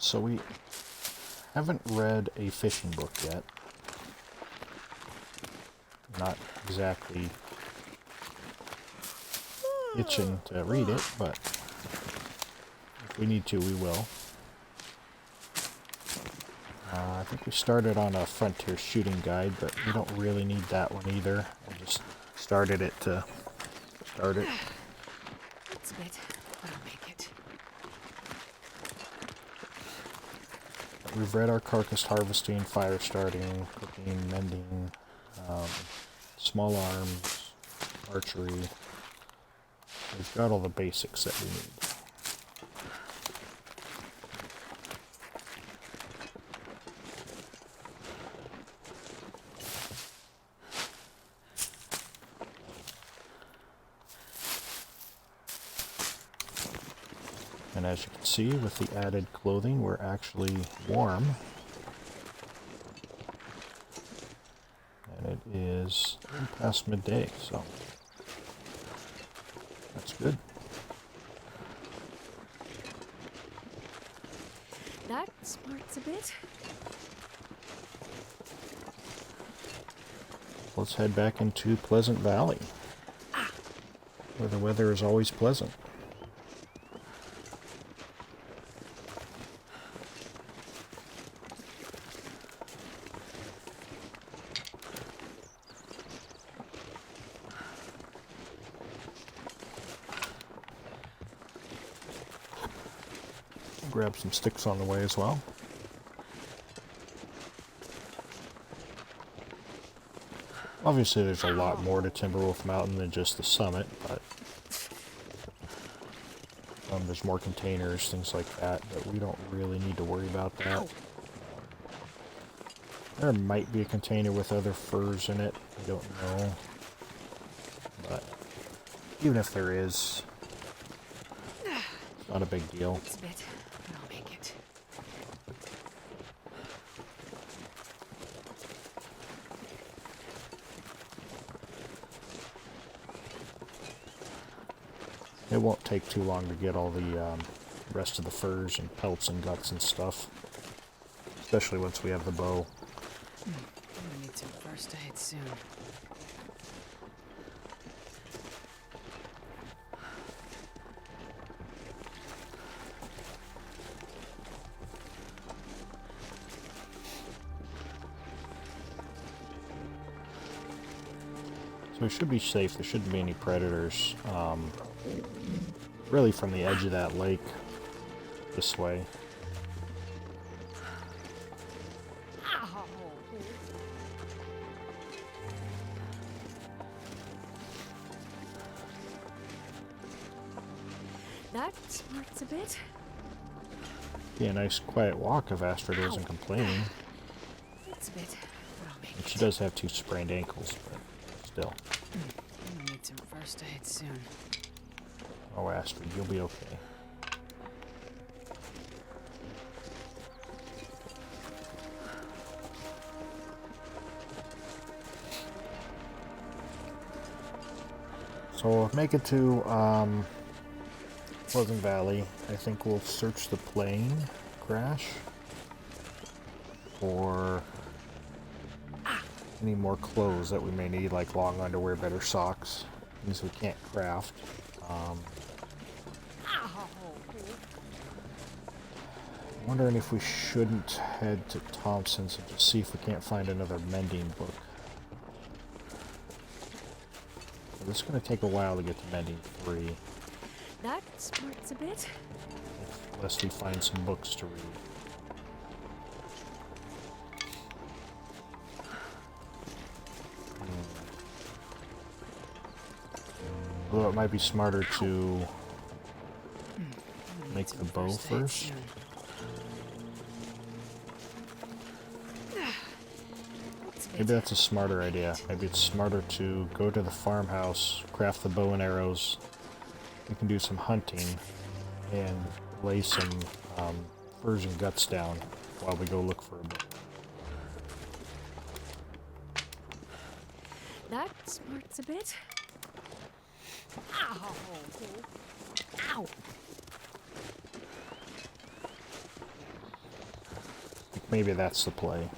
So we haven't read a fishing book yet. Not exactly itching to read it, but if we need to, we will. I think we started on a frontier shooting guide, but we don't really need that one either. I just started it to start it. It's a bit, but I'll make it. We've read our carcass harvesting, fire starting, cooking, mending, small arms, archery. We've got all the basics that we need. And as you can see, with the added clothing, we're actually warm. And it is past midday, so that's good. That smarts a bit. Let's head back into Pleasant Valley, where the weather is always pleasant. Grab some sticks on the way as well. Obviously there's a lot more to Timberwolf Mountain than just the summit, but there's more containers, things like that, but we don't really need to worry about that. There might be a container with other furs in it, I don't know. But even if there is, it's not a big deal. It's a bit, but I'll make it. It won't take too long to get all the rest of the furs and pelts and guts and stuff. Especially once we have the bow. I'm gonna need some first aid soon. So we should be safe. There shouldn't be any predators. Really from the edge of that lake this way. That smarts a bit. Be a nice quiet walk if Astrid isn't complaining. It's a bit, but I'll make And it. she does have 2 sprained ankles, but still. I'm gonna need some first aid soon. Oh, Astrid, you'll be okay. So we'll make it to Pleasant Valley. I think we'll search the plane crash for any more clothes that we may need, like long underwear, better socks. These we can't craft. Wondering if we shouldn't head to Thompson's and just see if we can't find another mending book. But it's going to take a while to get to mending 3, That smarts a bit. unless we find some books to read. Although it might be smarter to I'm gonna need make some the bow aid first. soon. It's a Maybe bit, that's a smarter idea. Maybe it's smarter to go to the farmhouse, craft the bow and arrows. We can do some hunting and lay some furs and guts down while we go look for a bow. That smarts a bit. Ow! Maybe that's the play.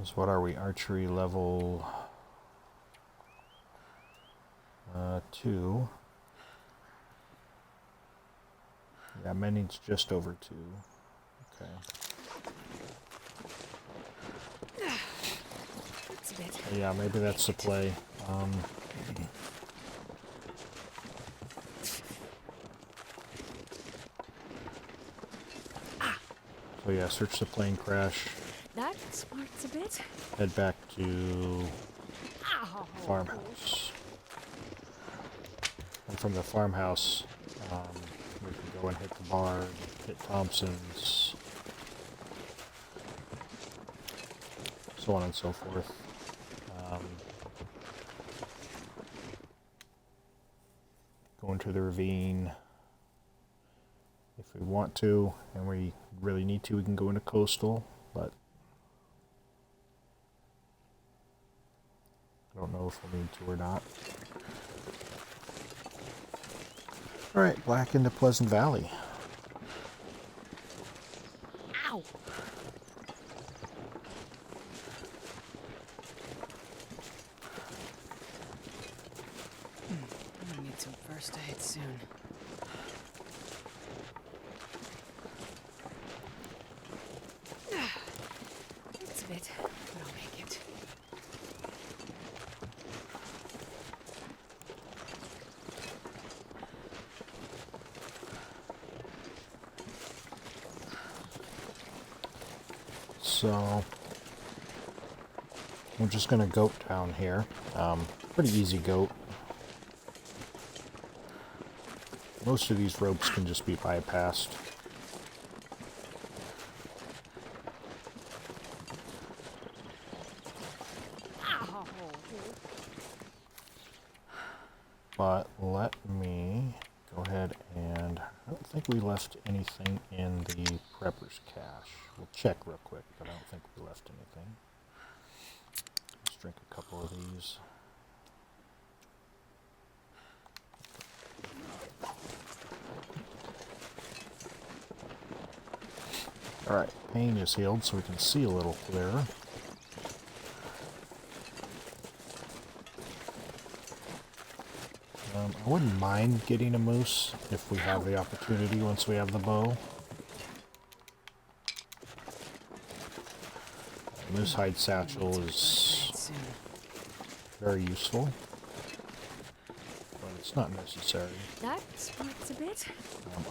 So what are we? Archery level 2. Yeah, mending's just over 2. Okay. It's a bit. Yeah, maybe that's the play. So yeah, search the plane crash, That smarts a bit. head back to farmhouse. And from the farmhouse, we can go and hit the bar, hit Thompson's, so on and so forth. Go into the ravine. If we want to, and we really need to, we can go into coastal, but I don't know if we'll need to or not. Alright, back into Pleasant Valley. Ow! I'm gonna need some first aid soon. Hurts a bit, but I'll make it. So, we're just going to goat down here. Pretty easy goat. Most of these ropes can just be bypassed. Ow! But let me go ahead and... I don't think we left anything in the prepper's cache. We'll check real quick, but I don't think we left anything. Let's drink a couple of these. Alright, pain is healed, so we can see a little clearer. I wouldn't mind getting a moose if we have the opportunity once we have the bow. Moose hide satchel Need some is first aid soon. very useful, but it's not necessary. That smarts a bit.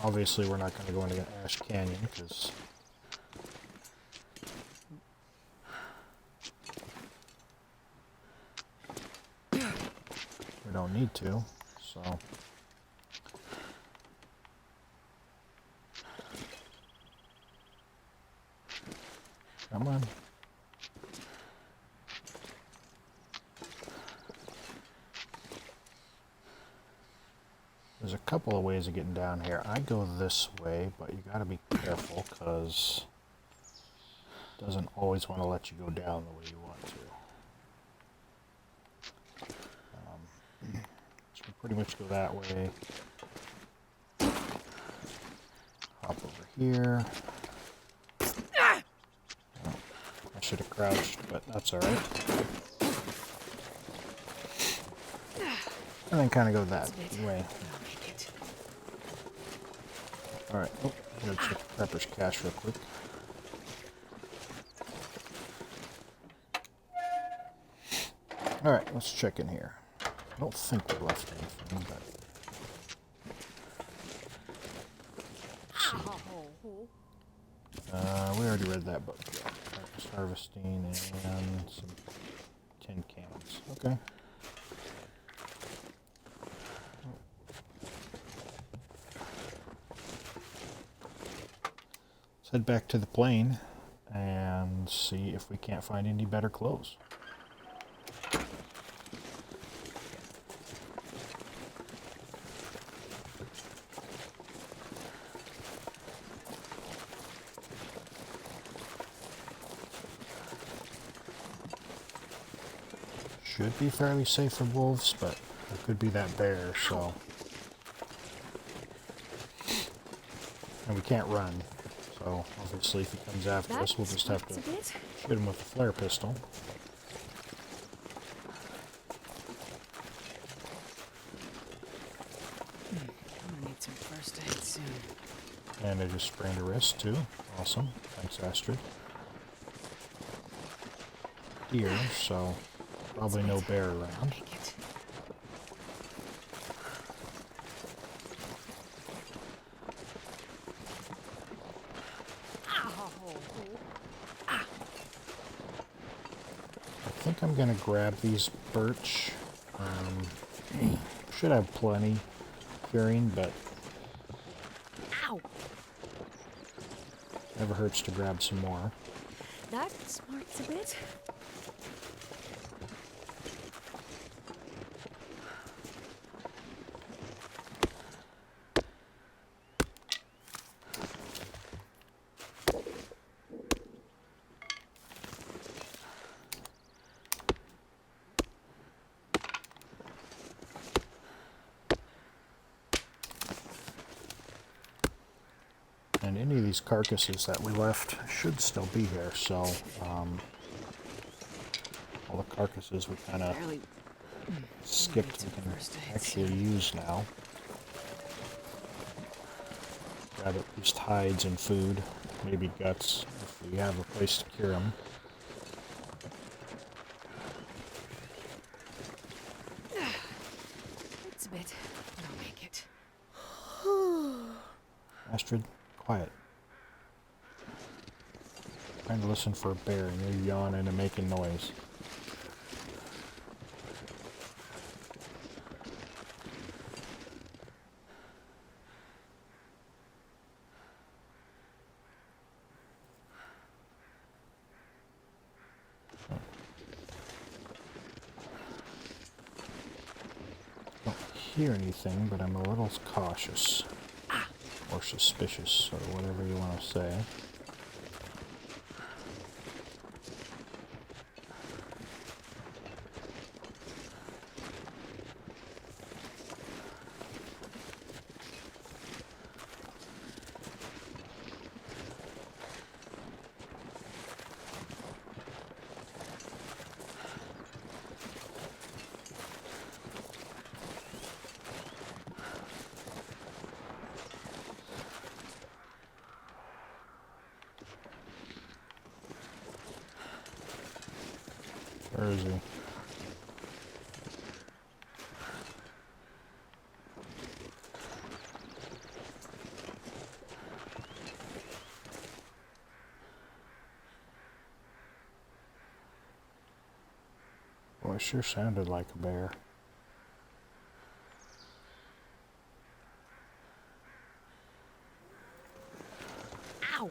Obviously, we're not going to go into Ash Canyon because we don't need to. So, come on. There's a couple of ways of getting down here. I go this way, but you gotta be careful because it doesn't always want to let you go down the way you want to. So we pretty much go that way. Hop over here. Oh, I should have crouched, but that's alright. And then kind of go that way. I'll make it. Alright, oh, I'm gonna check Prepper's cache real quick. Alright, let's check in here. I don't think we left anything, but... we already read that book. Yeah. Harvest harvesting and some tin cans. Okay. Let's head back to the plane and see if we can't find any better clothes. Should be fairly safe for wolves, but it could be that bear, so... And we can't run, so obviously if he comes after us, we'll just have to shoot him with a flare pistol. I'm gonna need some first aid soon. And I just sprained a wrist too. Awesome. Thanks, Astrid. Deer, so probably no bear I'll around. make it. I think I'm gonna grab these birch. Should have plenty curing, but Ow! never hurts to grab some more. That smarts a bit. And any of these carcasses that we left should still be here, so all the carcasses we kind of Barely skipped we some can first aid actually soon. use now. Grab at least hides and food, maybe guts if we have a place to cure them. It's a bit, but I'll make it. Astrid, quiet. Trying to listen for a bear and you're yawning and making noise. Don't hear anything, but I'm a little cautious. Or suspicious, or whatever you want to say. Where is he? Well, it sure sounded like a bear. Ow!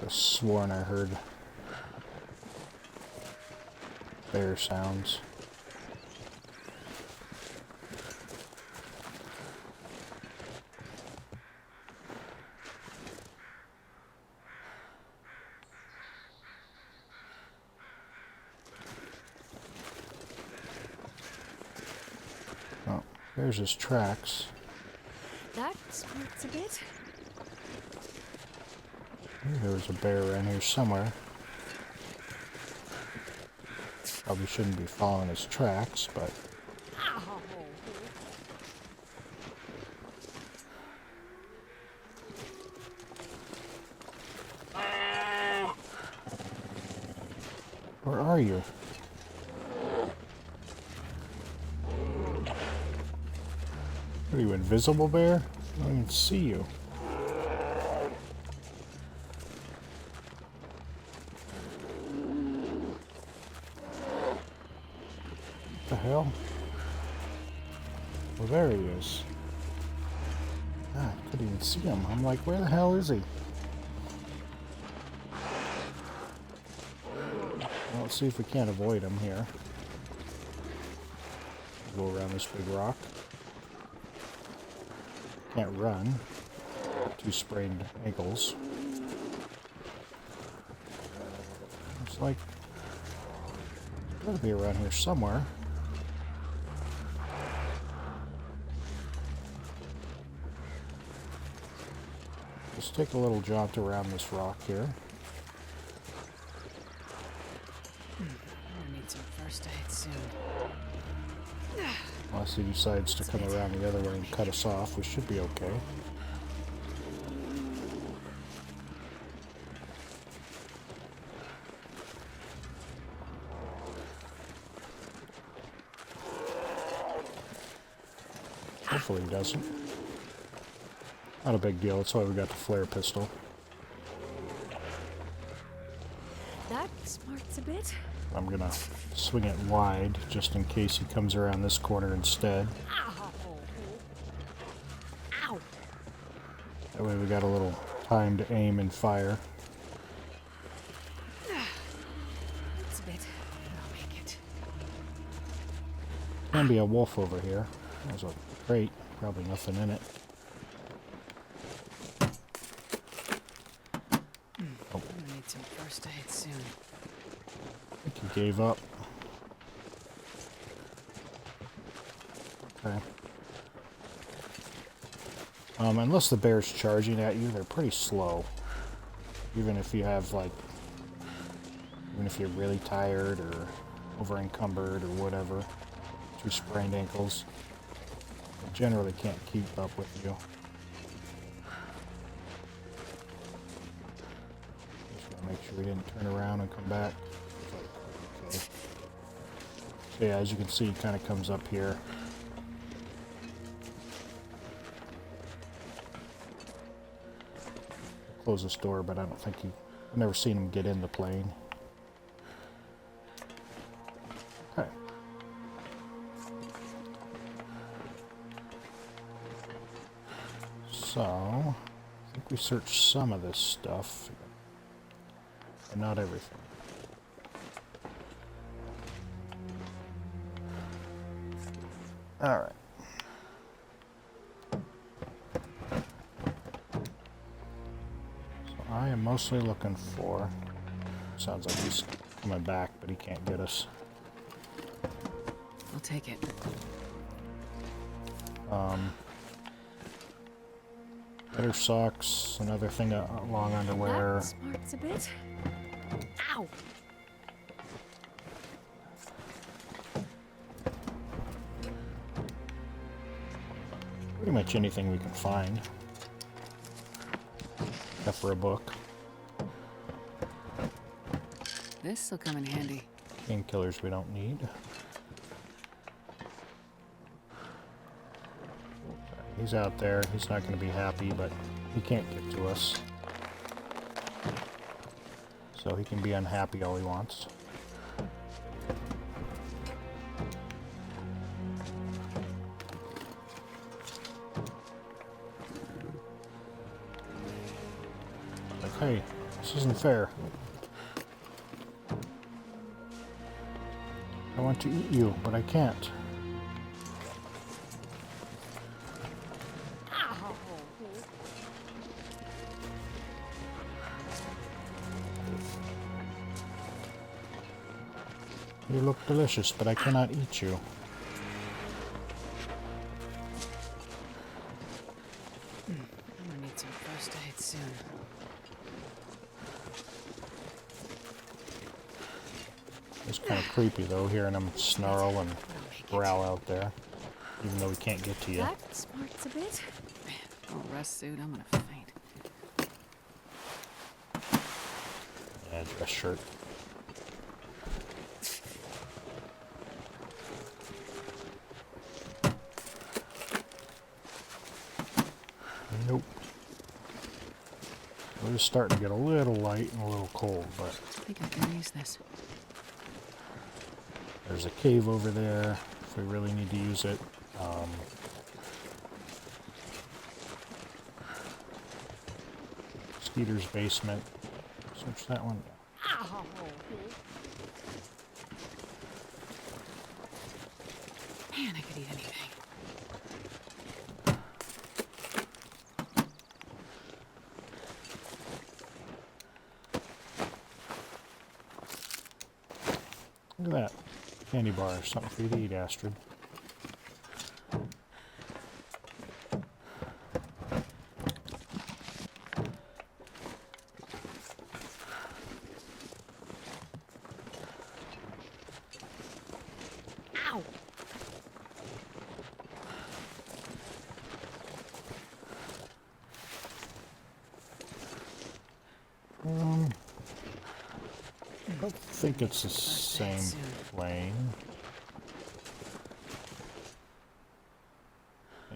I sworn I heard bear sounds. Oh, there's his tracks. That smarts a bit. I knew there was a bear around here somewhere. Probably shouldn't be following his tracks, but Ow! where are you? Are you invisible, bear? I don't even see you. What the hell? Well, there he is. Ah, I couldn't even see him. I'm like, where the hell is he? Well, let's see if we can't avoid him here. Go around this big rock. Can't run. 2 sprained ankles. Looks like gotta be around here somewhere. Let's take a little jaunt around this rock here. I'm gonna need some first aid soon. Unless he decides to come around the other way and cut us off, we should be okay. Hopefully he doesn't. Not a big deal, that's why we got the flare pistol. That smarts a bit. I'm gonna swing it wide just in case he comes around this corner instead. Ow! Ow! That way we got a little time to aim and fire. It's a bit, but I'll make it. Can be a wolf over here. There's a crate, probably nothing in it. I'm gonna need some first aid soon. I think he gave up. Okay. Unless the bear's charging at you, they're pretty slow. Even if you have like, even if you're really tired or over encumbered or whatever, through sprained ankles, they generally can't keep up with you. Just want to make sure we didn't turn around and come back. Okay. So yeah, as you can see, it kind of comes up here. Close this door, but I don't think I've never seen him get in the plane. Okay. So, I think we searched some of this stuff, but not everything. All right. I am mostly looking for, sounds like he's coming back, but he can't get us. I'll take it. Better socks, another thing, long underwear. That smarts a bit. Ow! Pretty much anything we can find. Except for a book. This'll come in handy. Painkillers we don't need. He's out there. He's not going to be happy, but he can't get to us. So he can be unhappy all he wants. Like, hey, this isn't fair. I want to eat you, but I can't. You look delicious, but I cannot eat you. I'm gonna need some first aid soon. It's kind of creepy though, hearing him snarl and growl out there, even though he can't get to you. That smarts a bit. Oh, rest suit, I'm gonna faint. Yeah, dress shirt. Nope. We're just starting to get a little light and a little cold, but I think I can use this. there's a cave over there if we really need to use it. Skeeter's basement. Search that one. Ow! Man, I could eat anything. Look at that. Candy bar. Something for you to eat, Astrid. Ow! I don't think it's the same soon. plane.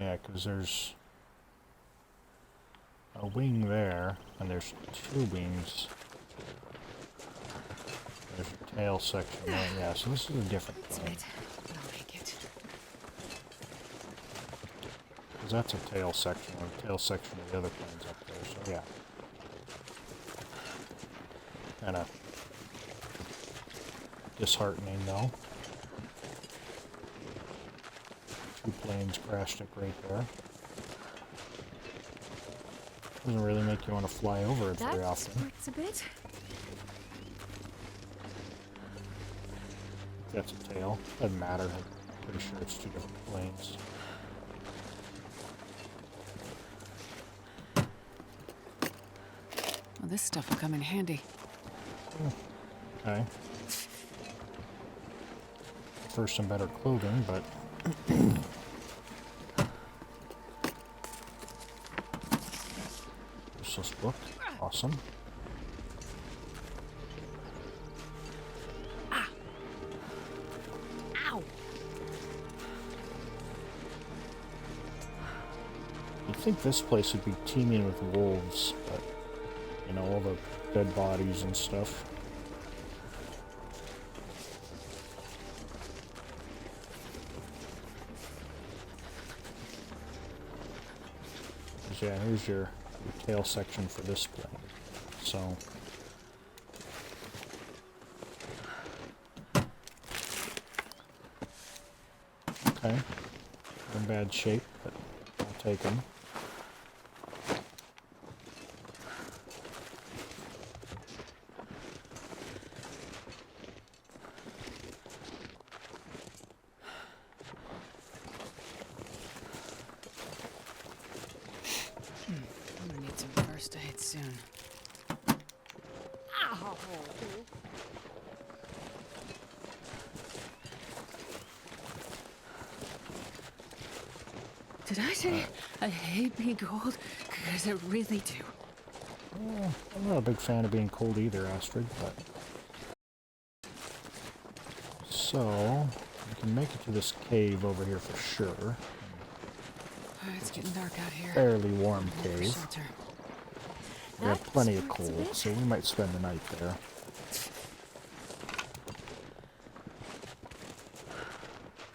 Yeah, because there's a wing there, and there's two wings. There's a tail section there. Yeah, so this is a different It's a plane. bit. But I'll make it. Because that's a tail section, and the tail section of the other plane's up there, so yeah. Kind of disheartening, though. Two planes crashed it right there. Doesn't really make you want to fly over it very That often. smarts a bit. That's a tail. Doesn't matter. I'm pretty sure it's two different planes. Well, this stuff will come in handy. Okay. First, some better clothing, but useless book. Awesome. Ow! You'd think this place would be teeming with wolves, but you know, all the dead bodies and stuff. 'Cause, yeah, here's your tail section for this plane. So okay, in bad shape, but I'll take them. I'm gonna need some first aid soon. Ow! Did I say I hate being cold? Because I really do. Well, I'm not a big fan of being cold either, Astrid, but... So, we can make it to this cave over here for sure. It's getting dark out here. Fairly warm Look for cave. shelter. We have That plenty of smarts a coal, bit. so we might spend the night there.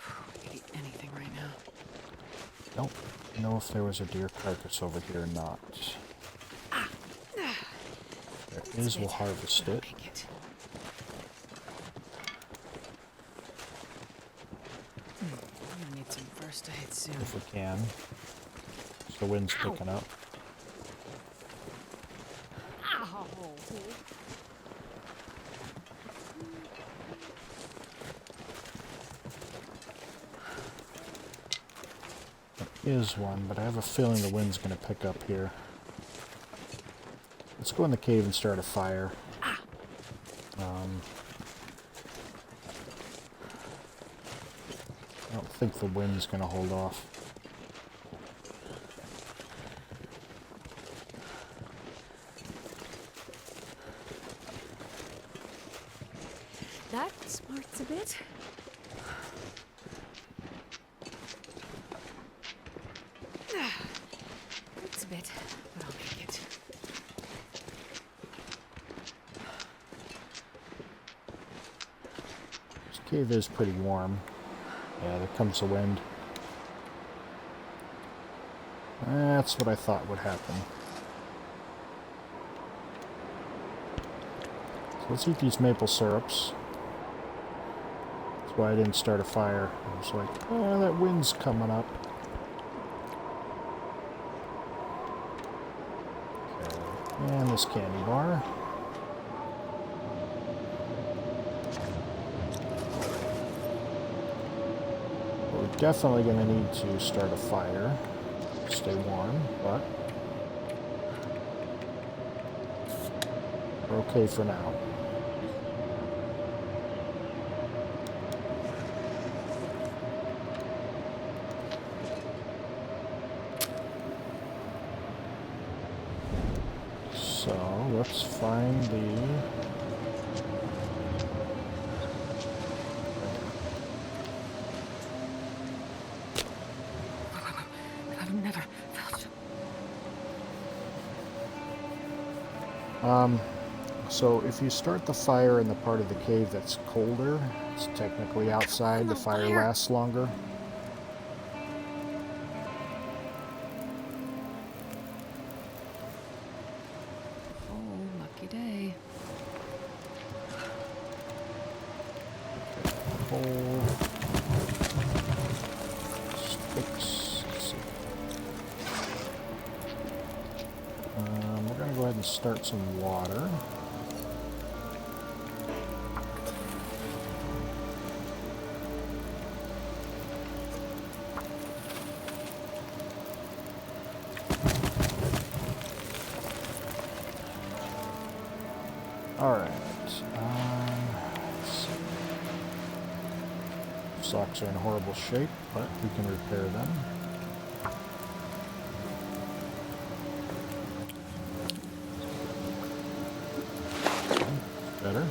I could eat anything right now. Don't know if there was a deer carcass over here or not. There is, we'll harvest I'll it. make it. I'm gonna need some first aid soon. If we can. The wind's picking up. Ow! There is one, but I have a feeling the wind's going to pick up here. Let's go in the cave and start a fire. I don't think the wind's going to hold off. That smarts a bit. It's a bit, but I'll make it. This cave is pretty warm. Yeah, there comes the wind. That's what I thought would happen. So let's eat these maple syrups. That's why I didn't start a fire. I was like, oh, that wind's coming up. Okay. And this candy bar. We're definitely going to need to start a fire. Stay warm, but we're okay for now. So let's find the I've never felt. So if you start the fire in the part of the cave that's colder, it's technically outside, the fire lasts longer. Oh, lucky day. Coal, sticks. Let's see. We're going to go ahead and start some water. Alright. Let's see. Socks are in horrible shape, but we can repair them. Better.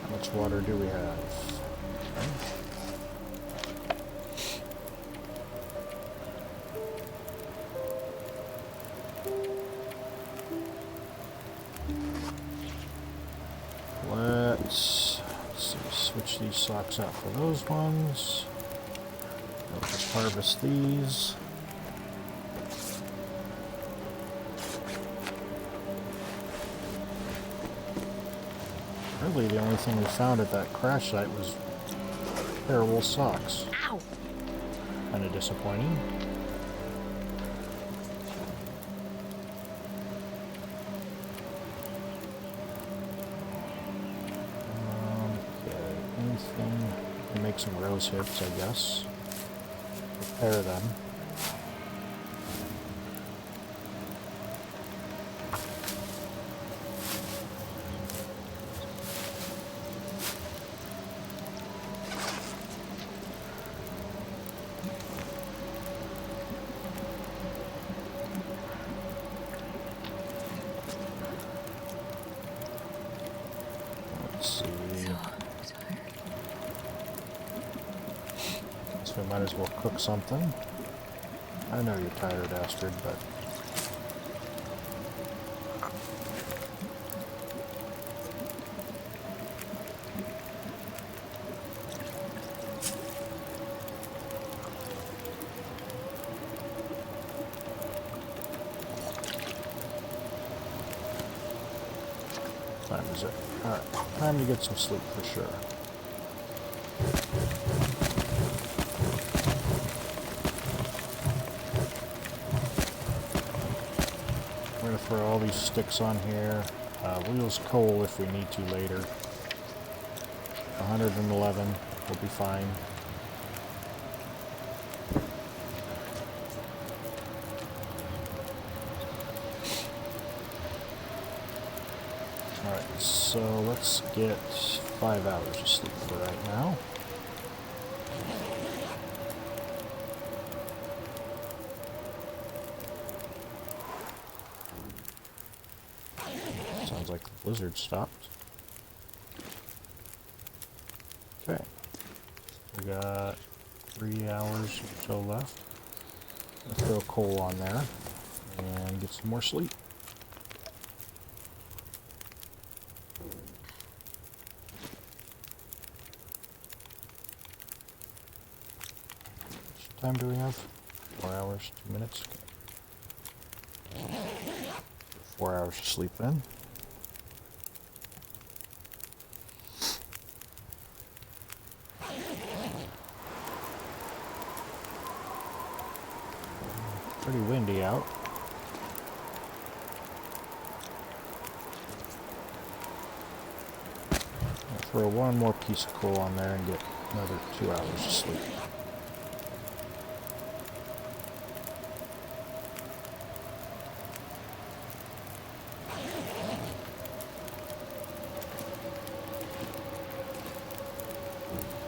How much water do we have? Okay. Let's see, switch these socks out for those ones. We'll just harvest these. Really, the only thing we found at that crash site was a pair of wool socks. Ow! Kind of disappointing. Okay, anything? We can make some rose hips, I guess. Repair them. Let's see. So tired. Guess we might as well cook something. I know you're tired, Astrid, but... Time is it? Alright, time to get some sleep for sure. We're going to throw all these sticks on here. We'll use coal if we need to later. 111 will be fine. Alright, so let's get 5 hours of sleep for right now. Sounds like the blizzard stopped. Okay. We got 3 hours or so left. Let's throw coal on there and get some more sleep. Time do we have? 4 hours, 2 minutes. Okay. 4 hours of sleep then. Pretty windy out. I'll throw one more piece of coal on there and get another 2 hours of sleep.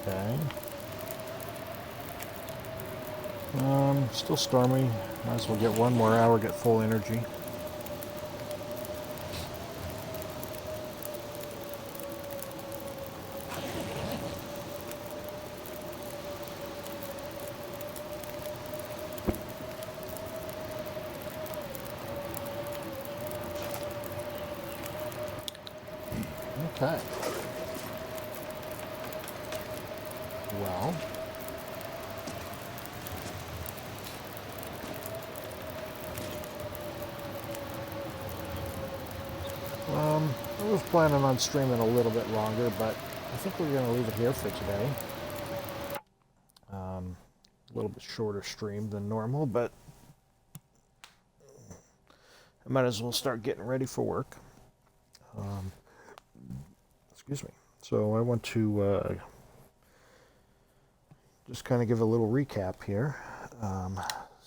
Okay. Still stormy. Might as well get one more hour, get full energy. Okay. Well. I was planning on streaming a little bit longer, but I think we're going to leave it here for today. A little bit shorter stream than normal, but I might as well start getting ready for work. Excuse me. So I want to just kind of give a little recap here.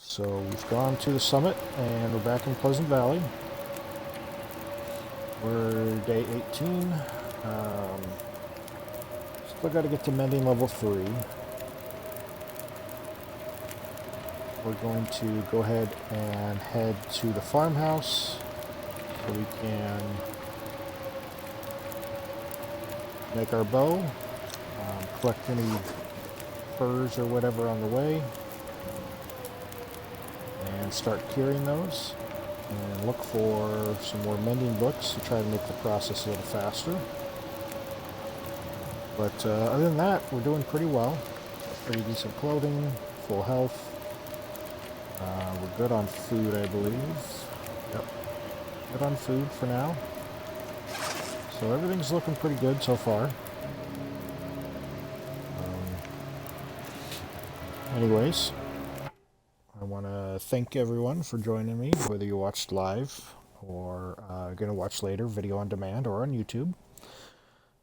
So we've gone to the summit and we're back in Pleasant Valley. We're day 18. Still got to get to mending level 3. We're going to go ahead and head to the farmhouse so we can make our bow, collect any furs or whatever on the way, and start curing those, and look for some more mending books to try to make the process a little faster. But other than that, we're doing pretty well. Pretty decent clothing, full health. We're good on food, I believe. Yep, good on food for now. So everything's looking pretty good so far. Anyways, I want to thank everyone for joining me, whether you watched live or going to watch later, video on demand, or on YouTube.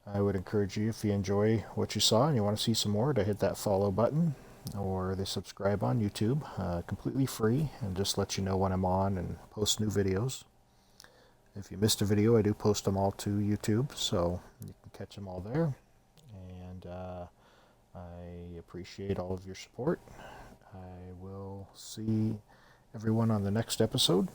I would encourage you, if you enjoy what you saw and you want to see some more, to hit that follow button or the subscribe on YouTube. Completely free, and just let you know when I'm on and post new videos. If you missed a video, I do post them all to YouTube, so you can catch them all there. And I appreciate all of your support. I will see everyone on the next episode.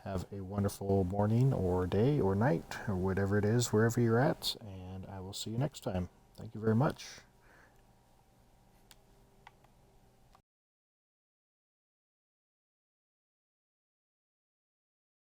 Have a wonderful morning or day or night or whatever it is, wherever you're at, and I will see you next time. Thank you very much.